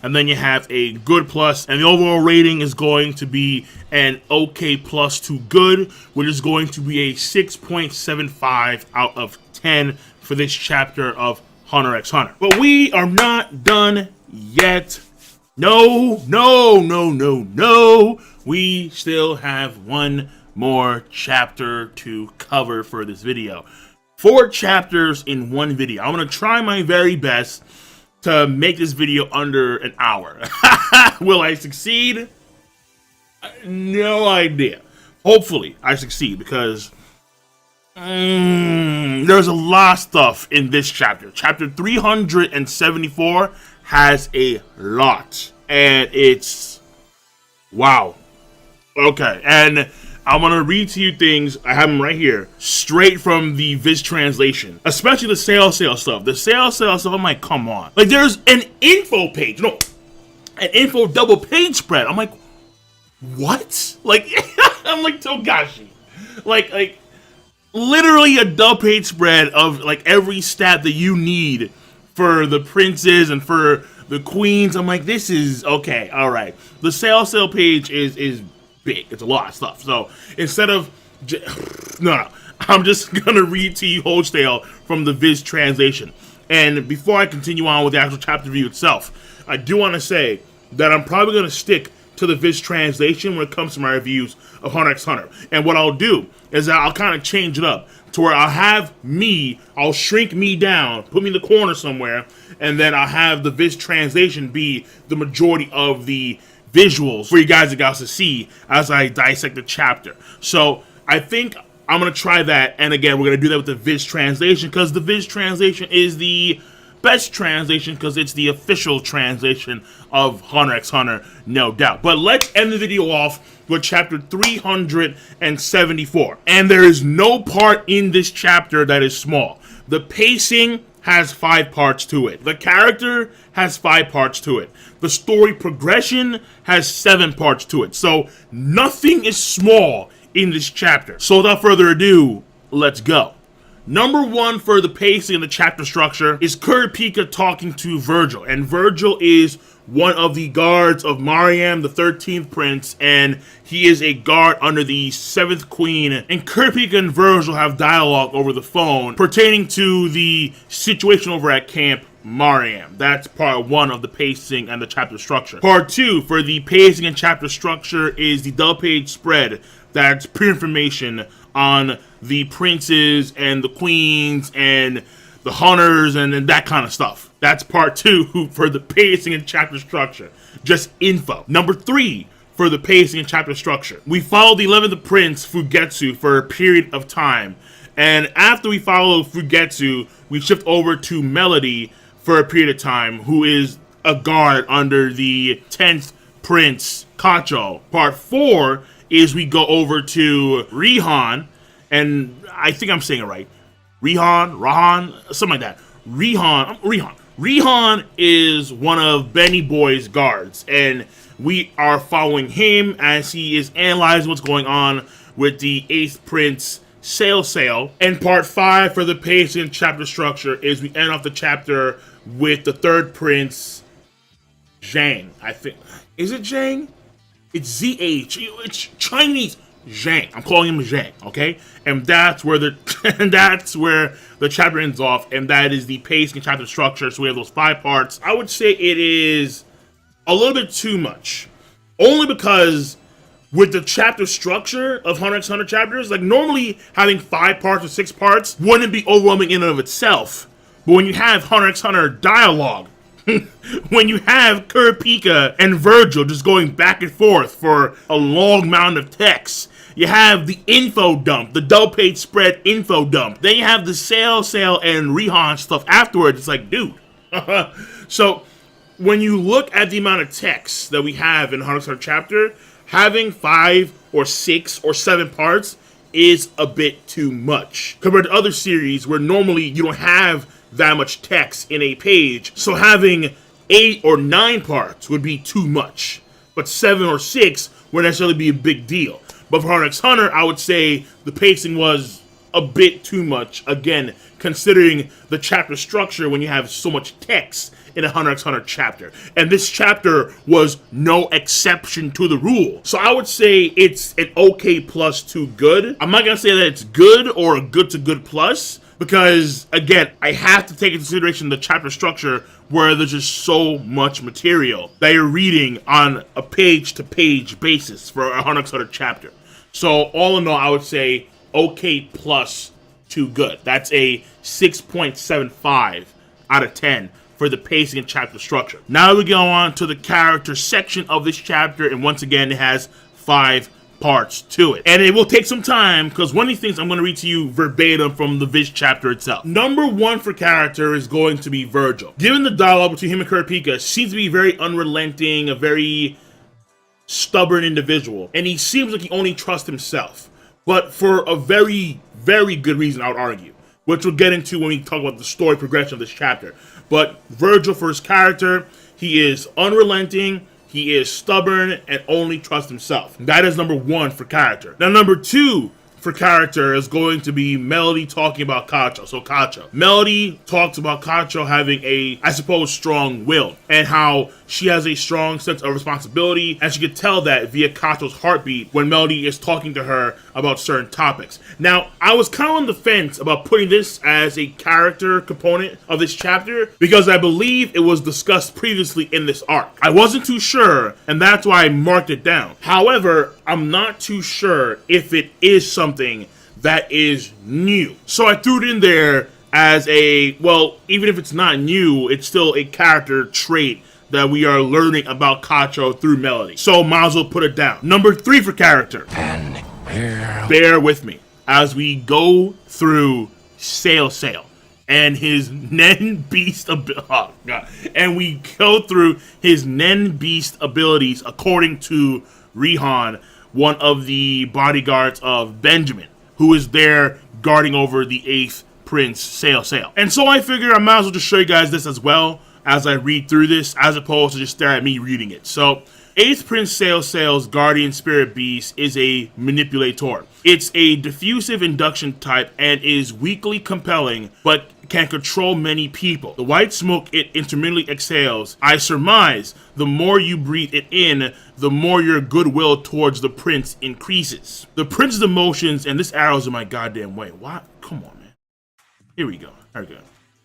and then you have a good plus. And the overall rating is going to be an OK+ to good, which is going to be a 6.75 out of 10 for this chapter of Hunter x Hunter. But we are not done yet. No. We still have one more chapter to cover for this video. 4 chapters in one video. I'm going to try my very best to make this video under an hour. Will I succeed? No idea. Hopefully I succeed because there's a lot of stuff in this chapter. Chapter 374 has a lot, and it's wow. Okay, and I'm gonna read to you things. I have them right here, straight from the Viz translation, especially the sale stuff. The sale stuff, I'm like, come on. Like, there's an info page, no, an info double page spread. I'm like, what? Like, I'm like, Togashi, like literally a double page spread of like every stat that you need for the princes and for the queens. I'm like, this is okay. All right. The sale page is big. It's a lot of stuff. So instead of no, I'm just gonna read to you wholesale from the Viz translation. And before I continue on with the actual chapter review itself, I do want to say that I'm probably gonna stick to the Viz translation when it comes to my reviews of Hunter x Hunter. And what I'll do is that I'll kind of change it up to where I'll shrink me down, put me in the corner somewhere, and then I'll have the Viz translation be the majority of the visuals for you guys to see as I dissect the chapter. So I think I'm going to try that, and again, we're going to do that with the Viz translation, because the Viz translation is the best translation, because it's the official translation of Hunter x Hunter, no doubt. But let's end the video off with chapter 374. And there is no part in this chapter that is small. The pacing has 5 parts to it. The character has 5 parts to it. The story progression has 7 parts to it. So nothing is small in this chapter. So without further ado, let's go. Number 1 for the pacing and the chapter structure is Kurapika talking to Virgil. And Virgil is one of the guards of Mariam, the 13th prince, and he is a guard under the 7th queen. And Kurapika and Virgil have dialogue over the phone pertaining to the situation over at Camp Mariam. That's part 1 of the pacing and the chapter structure. Part 2 for the pacing and chapter structure is the double page spread. That's pre-information on the princes and the queens and the hunters and that kind of stuff. That's part 2 for the pacing and chapter structure. Just info. Number 3 for the pacing and chapter structure. We follow the 11th Prince, Fugetsu, for a period of time. And after we follow Fugetsu, we shift over to Melody for a period of time, who is a guard under the 10th Prince, Kacho. Part 4 is we go over to Rihan, and I think I'm saying it right. Rahan, something like that. Rihan is one of Benny Boy's guards, and we are following him as he is analyzing what's going on with the 8th Prince, Sail. And part 5 for the pacing and chapter structure is we end off the chapter with the 3rd Prince, Zhang. I think, is it Zhang? It's ZH. It's Chinese. Zhang. I'm calling him Zhang, okay? And that's where the chapter ends off, and that is the pacing and chapter structure. So we have those 5 parts. I would say it is a little bit too much, only because with the chapter structure of Hunter x Hunter chapters, like normally having 5 parts or 6 parts wouldn't be overwhelming in and of itself. But when you have Hunter x Hunter dialogue, when you have Kurapika and Virgil just going back and forth for a long amount of text, you have the info dump, the double page spread info dump. Then you have the Sail and Rihan stuff afterwards. It's like, dude. So when you look at the amount of text that we have in Hunter x Hunter chapter, having 5 or 6 or 7 parts is a bit too much compared to other series where normally you don't have that much text in a page. So having 8 or 9 parts would be too much, but 7 or 6 would necessarily be a big deal. But for Hunter x Hunter, I would say the pacing was a bit too much, again, considering the chapter structure when you have so much text in a Hunter x Hunter chapter. And this chapter was no exception to the rule. So I would say it's an okay plus to good. I'm not going to say that it's good or a good to good plus, because, again, I have to take into consideration the chapter structure where there's just so much material that you're reading on a page-to-page basis for a Hunter x Hunter chapter. So, all in all, I would say okay plus to good. That's a 6.75 out of 10 for the pacing and chapter structure. Now we go on to the character section of this chapter, and once again, it has 5 parts to it. And it will take some time, because one of these things I'm going to read to you verbatim from the Viz chapter itself. Number 1 for character is going to be Virgil. Given the dialogue between him and Kurapika, seems to be very unrelenting, a very stubborn individual, and he seems like he only trusts himself, but for a very, very good reason, I would argue, which we'll get into when we talk about the story progression of this chapter. But Virgil, for his character, he is unrelenting, he is stubborn, and only trusts himself. That is number 1 for character. Now, number 2 for character is going to be Melody talking about Kacho. So Kacho. Melody talks about Kacho having a, I suppose, strong will, and how she has a strong sense of responsibility, and she could tell that via Kacho's heartbeat when Melody is talking to her about certain topics. Now, I was kind of on the fence about putting this as a character component of this chapter, because I believe it was discussed previously in this arc. I wasn't too sure, and that's why I marked it down. However, I'm not too sure if it is something that is new. So I threw it in there as a, well, even if it's not new, it's still a character trait that we are learning about Kacho through Melody. So might as well put it down. Number 3 for character. And here, bear with me as we go through Sail and his Nen Beast ability. Oh, God. And we go through his Nen Beast abilities according to Rihan, one of the bodyguards of Benjamin, who is there guarding over the 8th Prince, Sail. And so I figure I might as well just show you guys this as well as I read through this, as opposed to just stare at me reading it. So 8th Prince Sail's guardian spirit beast is a manipulator. It's a diffusive induction type and is weakly compelling, but can control many people. The white smoke it intermittently exhales, I surmise, the more you breathe it in, the more your goodwill towards the prince increases. The prince's emotions, and this arrow's in my goddamn way. What? Come on, man. Here we go.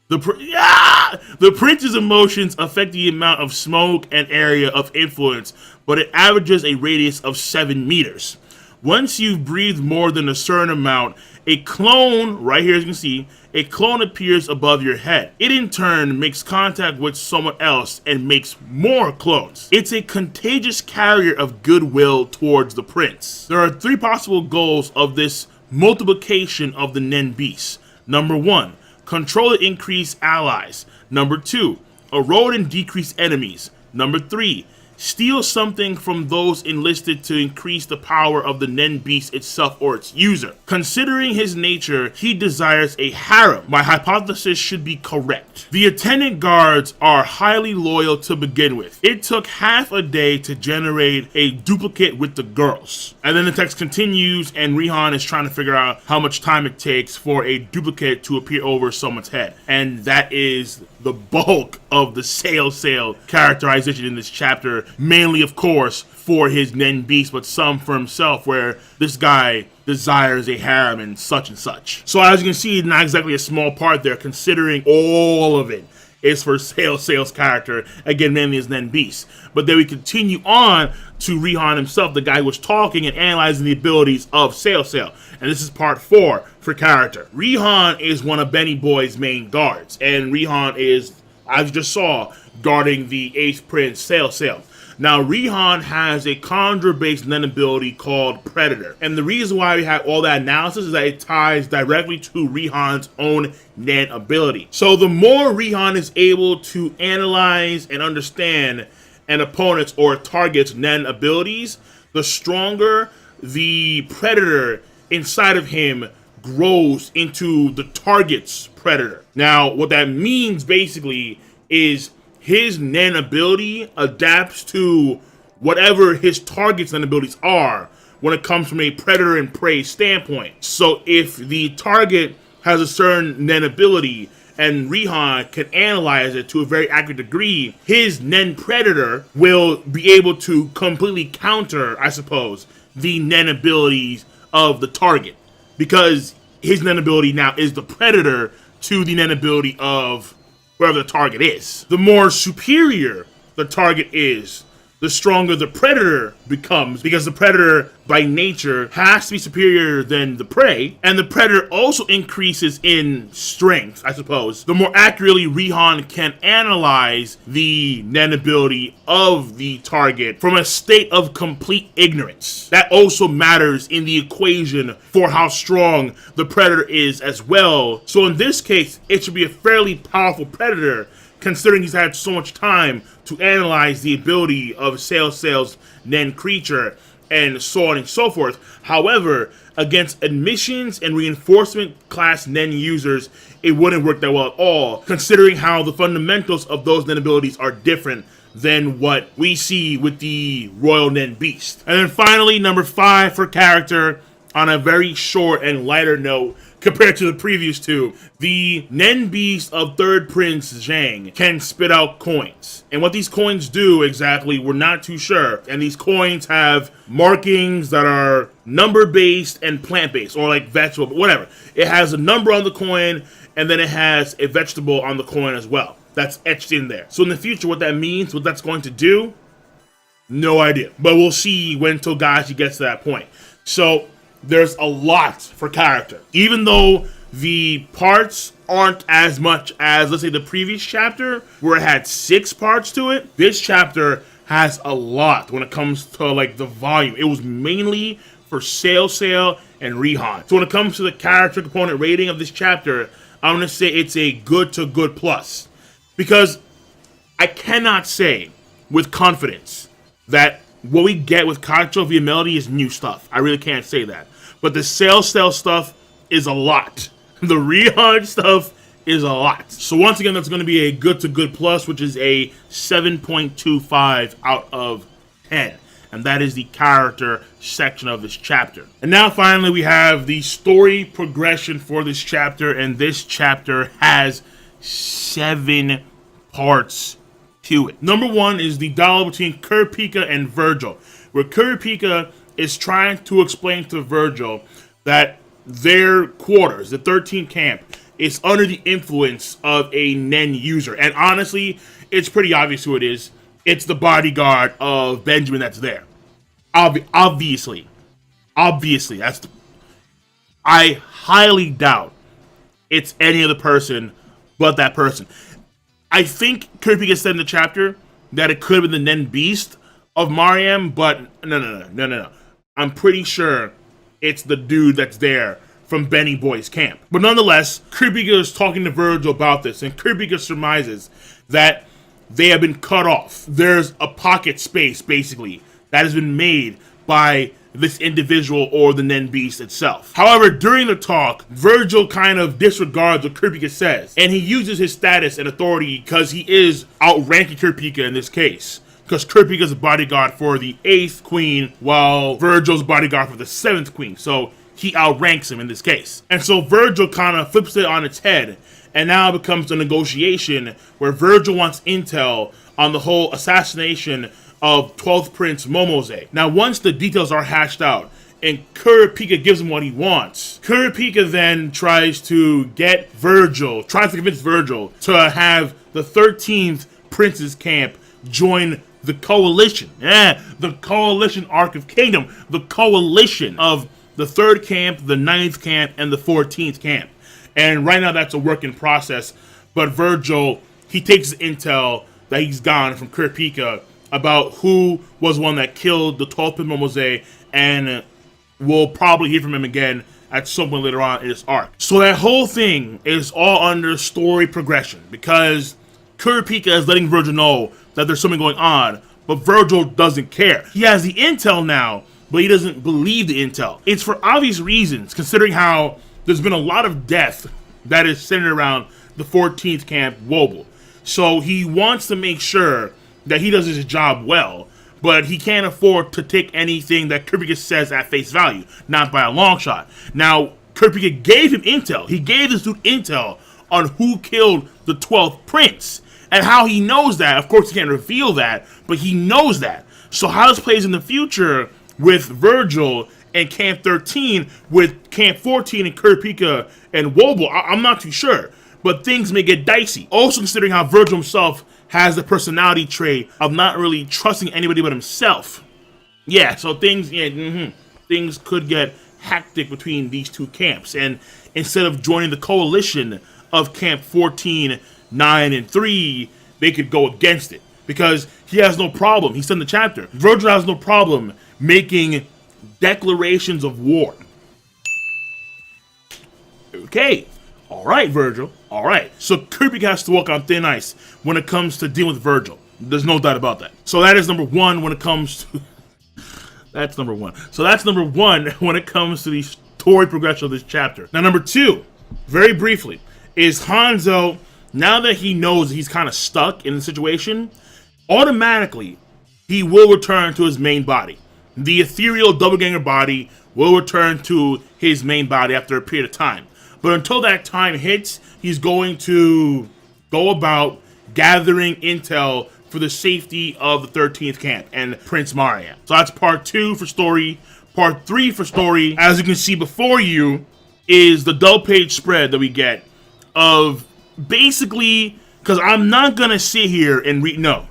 The prince's emotions affect the amount of smoke and area of influence, but it averages a radius of 7 meters. Once you've breathed more than a certain amount, a clone, right here as you can see, a clone appears above your head. It in turn makes contact with someone else and makes more clones. It's a contagious carrier of goodwill towards the prince. There are 3 possible goals of this multiplication of the Nen beast. Number 1, control and increase allies. Number 2, erode and decrease enemies. Number 3, steal something from those enlisted to increase the power of the Nen beast itself or its user. Considering his nature, he desires a harem. My hypothesis should be correct. The attendant guards are highly loyal to begin with. It took half a day to generate a duplicate with the girls. And then the text continues and Rihan is trying to figure out how much time it takes for a duplicate to appear over someone's head. And that is the bulk of the Sail characterization in this chapter, mainly of course for his Nen beast, but some for himself, where this guy desires a harem and such. So as you can see, not exactly a small part there, considering all of it is for Sail's character, again mainly his Nen beast. But then we continue on to Rihan himself, the guy who was talking and analyzing the abilities of Sail. And this is part 4 for character. Rihan is one of Benny Boy's main guards, and Rihan is, as you just saw, guarding the 8th Prince Sail. Now, Rihan has a Conjure-based Nen ability called Predator. And the reason why we have all that analysis is that it ties directly to Rihan's own Nen ability. So the more Rihan is able to analyze and understand an opponent's or target's Nen abilities, the stronger the Predator inside of him grows into the target's Predator. Now, what that means basically is his Nen ability adapts to whatever his target's Nen abilities are when it comes from a predator and prey standpoint. So if the target has a certain Nen ability and Rihan can analyze it to a very accurate degree, his Nen predator will be able to completely counter, I suppose, the Nen abilities of the target, because his Nen ability now is the predator to the Nen ability of wherever the target is. The more superior the target is, the stronger the predator becomes, because the predator by nature has to be superior than the prey, and the predator also increases in strength, I suppose, the more accurately Rihan can analyze the Nen ability of the target from a state of complete ignorance. That also matters in the equation for how strong the predator is as well. So in this case, it should be a fairly powerful predator, considering he's had so much time to analyze the ability of Sail's Nen creature, and so on and so forth. However, against admissions and reinforcement class Nen users, it wouldn't work that well at all, considering how the fundamentals of those Nen abilities are different than what we see with the Royal Nen Beast. And then finally, number 5 for character, on a very short and lighter note compared to the previous 2, the Nen Beast of 3rd Prince Zhang can spit out coins. And what these coins do exactly, we're not too sure. And these coins have markings that are number-based and plant-based, or like vegetable, but whatever. It has a number on the coin, and then it has a vegetable on the coin as well. That's etched in there. So in the future, what that means, what that's going to do, no idea. But we'll see when Togashi gets to that point. So there's a lot for character. Even though the parts aren't as much as, let's say, the previous chapter, where it had 6 parts to it, this chapter has a lot when it comes to like the volume. It was mainly for Sail and Rihan. So when it comes to the character component rating of this chapter, I'm going to say it's a good to good plus. Because I cannot say with confidence that what we get with Kaito via Melody is new stuff. I really can't say that. But the Sail stuff is a lot. The Rihan stuff is a lot. So once again, that's going to be a good to good plus, which is a 7.25 out of 10. And that is the character section of this chapter. And now finally, we have the story progression for this chapter. And this chapter has 7 parts to it. Number 1 is the dialogue between Kurapika and Virgil, where Kurapika is trying to explain to Virgil that their quarters, the 13th camp, is under the influence of a Nen user. And honestly, it's pretty obvious who it is. It's the bodyguard of Benjamin that's there. Obviously. I highly doubt it's any other person but that person. I think Kurapika said in the chapter that it could have been the Nen Beast of Mariam, but no. I'm pretty sure it's the dude that's there from Benny Boy's camp. But nonetheless, Kurapika is talking to Virgil about this, and Kurapika surmises that they have been cut off. There's a pocket space, basically, that has been made by this individual or the Nen Beast itself. However, during the talk, Virgil kind of disregards what Kurapika says, and he uses his status and authority because he is outranking Kurapika in this case. Because Kurapika's a bodyguard for the 8th queen, while Virgil's bodyguard for the 7th queen. So he outranks him in this case. And so Virgil kind of flips it on its head, and now it becomes a negotiation where Virgil wants intel on the whole assassination of 12th Prince Momose. Now, once the details are hashed out, and Kurapika gives him what he wants, Kurapika then tries to convince Virgil to have the 13th Prince's camp join the coalition. The coalition arc of kingdom. The coalition of the 3rd camp, the 9th camp, and the 14th camp. And right now that's a work in process. But Virgil, he takes the intel that he's gotten from Kurapika about who was one that killed the 12th Prince Momose, and we'll probably hear from him again at some point later on in this arc. So that whole thing is all under story progression, because Kurapika is letting Virgil know that there's something going on, but Virgil doesn't care. He has the intel now, but he doesn't believe the intel. It's for obvious reasons, considering how there's been a lot of death that is centered around the 14th camp, Wobble. So he wants to make sure that he does his job well, but he can't afford to take anything that Kurapika says at face value, not by a long shot. Now, Kurapika gave him intel. He gave this dude intel on who killed the 12th prince, and how he knows that. Of course, he can't reveal that, but he knows that. So how this plays in the future with Virgil and Camp 13, with Camp 14 and Kurapika and Wobble, I'm not too sure, but things may get dicey. Also considering how Virgil himself has the personality trait of not really trusting anybody but himself. Yeah, so things could get hectic between these two camps. And instead of joining the coalition of Camp 14, 9, and 3, they could go against it. Because he has no problem. He said in the chapter, Virgil has no problem making declarations of war. Okay. All right, Virgil. All right. So Kurapika has to walk on thin ice when it comes to dealing with Virgil. There's no doubt about that. So that is number one when it comes to... That's number one. So that's number one when it comes to the story progression of this chapter. Now, number two, very briefly, is Hanzo, now that he knows he's kind of stuck in the situation, automatically, he will return to his main body. The ethereal doppelganger body will return to his main body after a period of time. But until that time hits, he's going to go about gathering intel for the safety of the 13th camp and Prince Mariam. So that's part 2 for story. Part 3 for story, as you can see before you, is the double page spread that we get of basically, because I'm not going to sit here and read, no.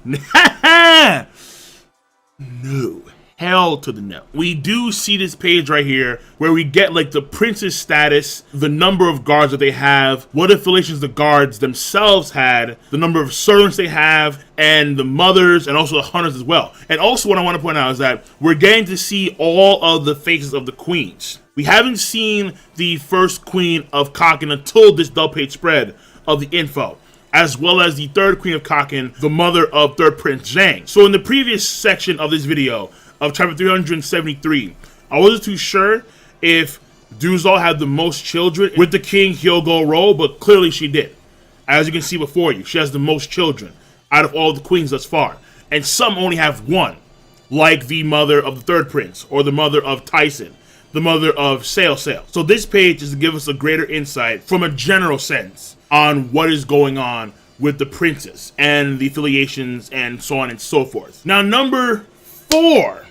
No. Hell to the no. We do see this page right here where we get like the prince's status, the number of guards that they have, what affiliations the guards themselves had, the number of servants they have, and the mothers, and also the hunters as well. And also what I want to point out is that we're getting to see all of the faces of the queens. We haven't seen the first queen of Kakin until this double page spread of the info, as well as the third queen of Kakin, the mother of third Prince Zhang. So in the previous section of this video, of chapter 373, I wasn't too sure if Duzal had the most children with the King Hyogo role, but clearly she did. As you can see before you, she has the most children out of all the queens thus far. And some only have one, like the mother of the third prince, or the mother of Tyson, the mother of Sail. So this page is to give us a greater insight from a general sense on what is going on with the princes and the affiliations and so on and so forth. Now, number 4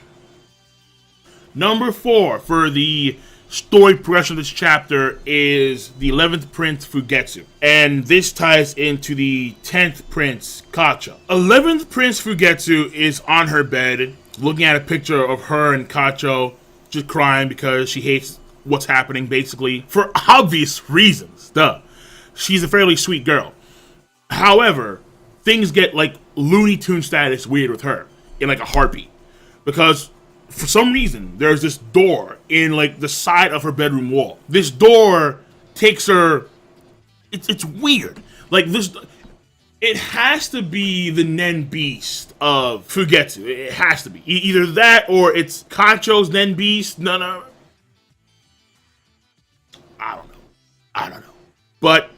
for the story progression of this chapter is the 11th Prince Fugetsu. And this ties into the 10th Prince Kacho. 11th Prince Fugetsu is on her bed, looking at a picture of her and Kacho, just crying because she hates what's happening, basically, for obvious reasons. Duh. she's a fairly sweet girl. However, things get like Looney Tune status weird with her in like a heartbeat. Because for some reason, there's this door in like the side of her bedroom wall. This door takes her, it's weird. Like this, it has to be the Nen Beast of Fugetsu. It has to be. Either that or it's Kacho's Nen Beast. No. I don't know. But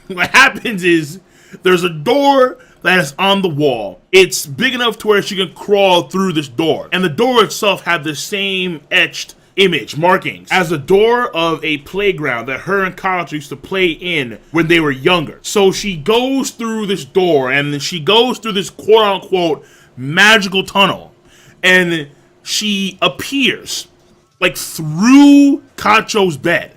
what happens is there's a door that is on the wall. It's big enough to where she can crawl through this door. And the door itself had the same etched image, markings, as the door of a playground that her and Kacho used to play in when they were younger. So she goes through this door and she goes through this quote-unquote magical tunnel. And she appears like through Kacho's bed.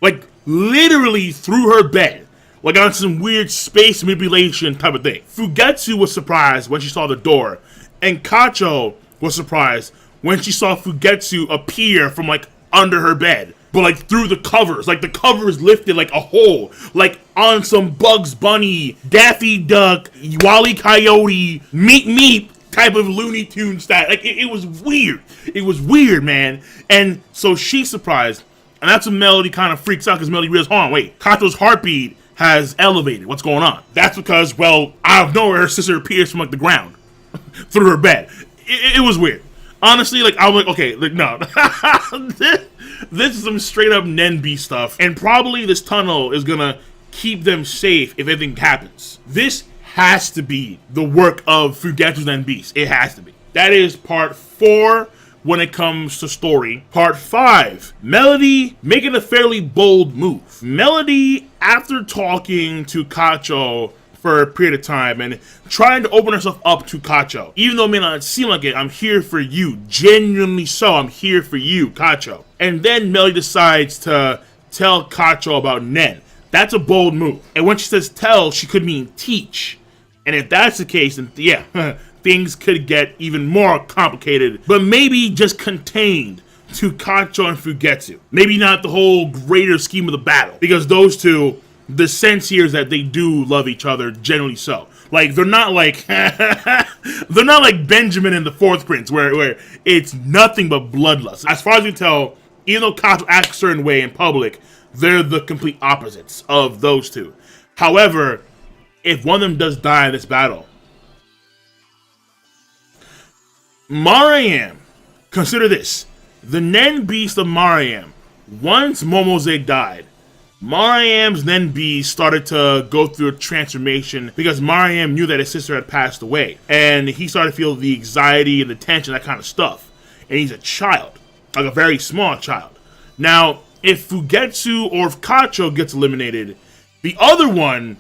Like literally through her bed. Like on some weird space manipulation type of thing. Fugetsu was surprised when she saw the door. And Kacho was surprised when she saw Fugetsu appear from like under her bed. But like through the covers. Like the covers lifted like a hole. Like on some Bugs Bunny, Daffy Duck, Wile E. Coyote, Meep type of Looney Tune style. Like it was weird. It was weird, man. And so she's surprised. And that's when Melody kind of freaks out because Melody realizes, hold on, wait, Kacho's heartbeat has elevated. What's going on? That's because, well, out of nowhere, her sister appears from like the ground through her bed. It was weird. Honestly, like I was like, okay, like no, this is some straight up Nenbi stuff, and probably this tunnel is gonna keep them safe if anything happens. This has to be the work of Fugetsu's Nenbi. It has to be. That is part 4. When it comes to story. Part 5, Melody making a fairly bold move. Melody, after talking to Kacho for a period of time and trying to open herself up to Kacho, even though it may not seem like it, I'm here for you. Genuinely so, I'm here for you, Kacho. And then Melody decides to tell Kacho about Nen. That's a bold move. And when she says tell, she could mean teach. And if that's the case, then yeah, things could get even more complicated, but maybe just contained to Kacho and Fugetsu. Maybe not the whole greater scheme of the battle, because those two, the sense here is that they do love each other, generally so. Like, they're not like they're not like Benjamin and the Fourth Prince, where it's nothing but bloodlust. As far as you can tell, even though Kacho acts a certain way in public, they're the complete opposites of those two. However, if one of them does die in this battle, Mariam, consider this. The Nen Beast of Mariam, once Momose died, Mariam's Nen Beast started to go through a transformation because Mariam knew that his sister had passed away. And he started to feel the anxiety and the tension, that kind of stuff. And he's a child, like a very small child. Now, if Fugetsu or if Kacho gets eliminated, the other one,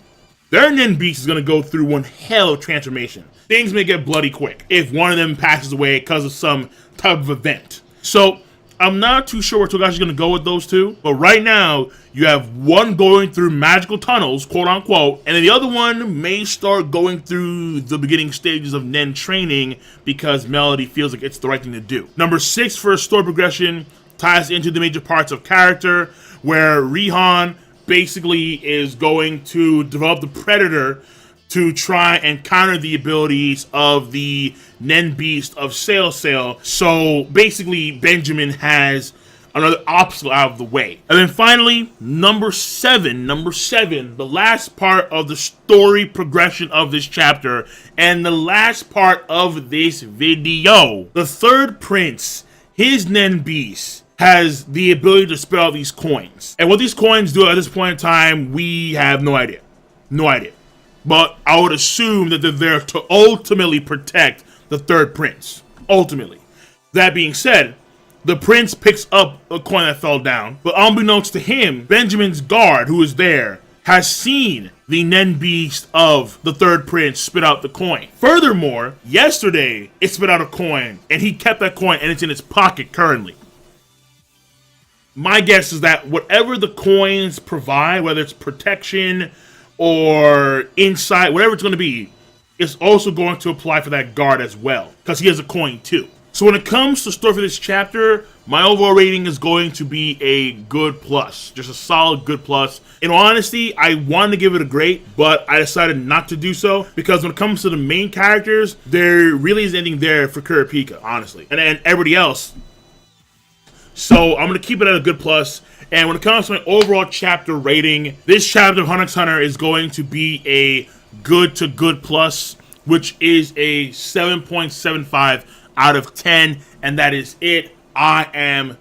their Nen Beast is going to go through one hell of transformation. Things may get bloody quick if one of them passes away because of some type of event. So, I'm not too sure where Togashi's going to go with those two. But right now, you have one going through magical tunnels, quote unquote. And then the other one may start going through the beginning stages of Nen training because Melody feels like it's the right thing to do. Number 6 for story progression ties into the major parts of character, where Rihan basically is going to develop the Predator to try and counter the abilities of the Nen Beast of Sail. So basically, Benjamin has another obstacle out of the way. And then finally, number seven, the last part of the story progression of this chapter, and the last part of this video. The third prince, his Nen Beast, has the ability to spit out these coins. And what these coins do at this point in time, we have no idea. But I would assume that they're there to ultimately protect the third prince. Ultimately. That being said, the prince picks up a coin that fell down. But unbeknownst to him, Benjamin's guard, who is there, has seen the Nen Beast of the third prince spit out the coin. Furthermore, yesterday, it spit out a coin, and he kept that coin, and it's in his pocket currently. My guess is that whatever the coins provide, whether it's protection or insight, whatever it's going to be, is also going to apply for that guard as well, because he has a coin too. So when it comes to story for this chapter, My overall rating is going to be a good plus, just a solid good plus. In all honesty, I wanted to give it a great, but I decided not to do so because when it comes to the main characters, there really isn't anything there for Kurapika, honestly, and everybody else. So I'm going to keep it at a good plus. And when it comes to my overall chapter rating, this chapter of Hunter x Hunter is going to be a good to good plus, which is a 7.75 out of 10. And that is it. I am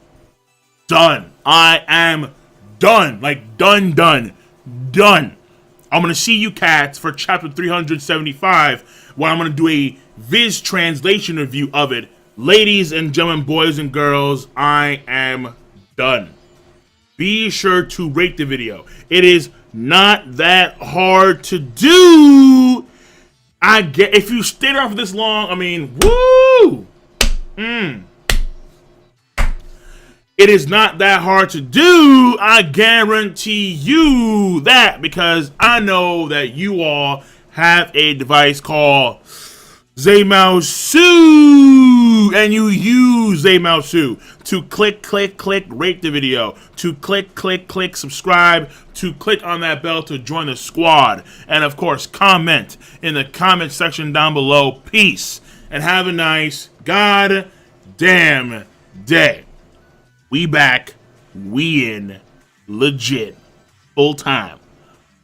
done. I am done. Like, done. I'm going to see you cats for chapter 375, where I'm going to do a Viz translation review of it. Ladies and gentlemen, boys and girls, I am done. Be sure to rate the video. It is not that hard to do. If you stayed around for this long, I mean, woo! It is not that hard to do. I guarantee you that, because I know that you all have a device called Zamaosu, and you use Zamaosu to click, rate the video, to click, subscribe, to click on that bell to join the squad, and of course, comment in the comment section down below. Peace, and have a nice goddamn day. We back, we in, legit, full time,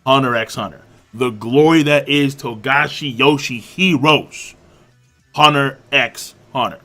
Hunter x Hunter. The glory that is Togashi Yoshi Heroes. Hunter x Hunter.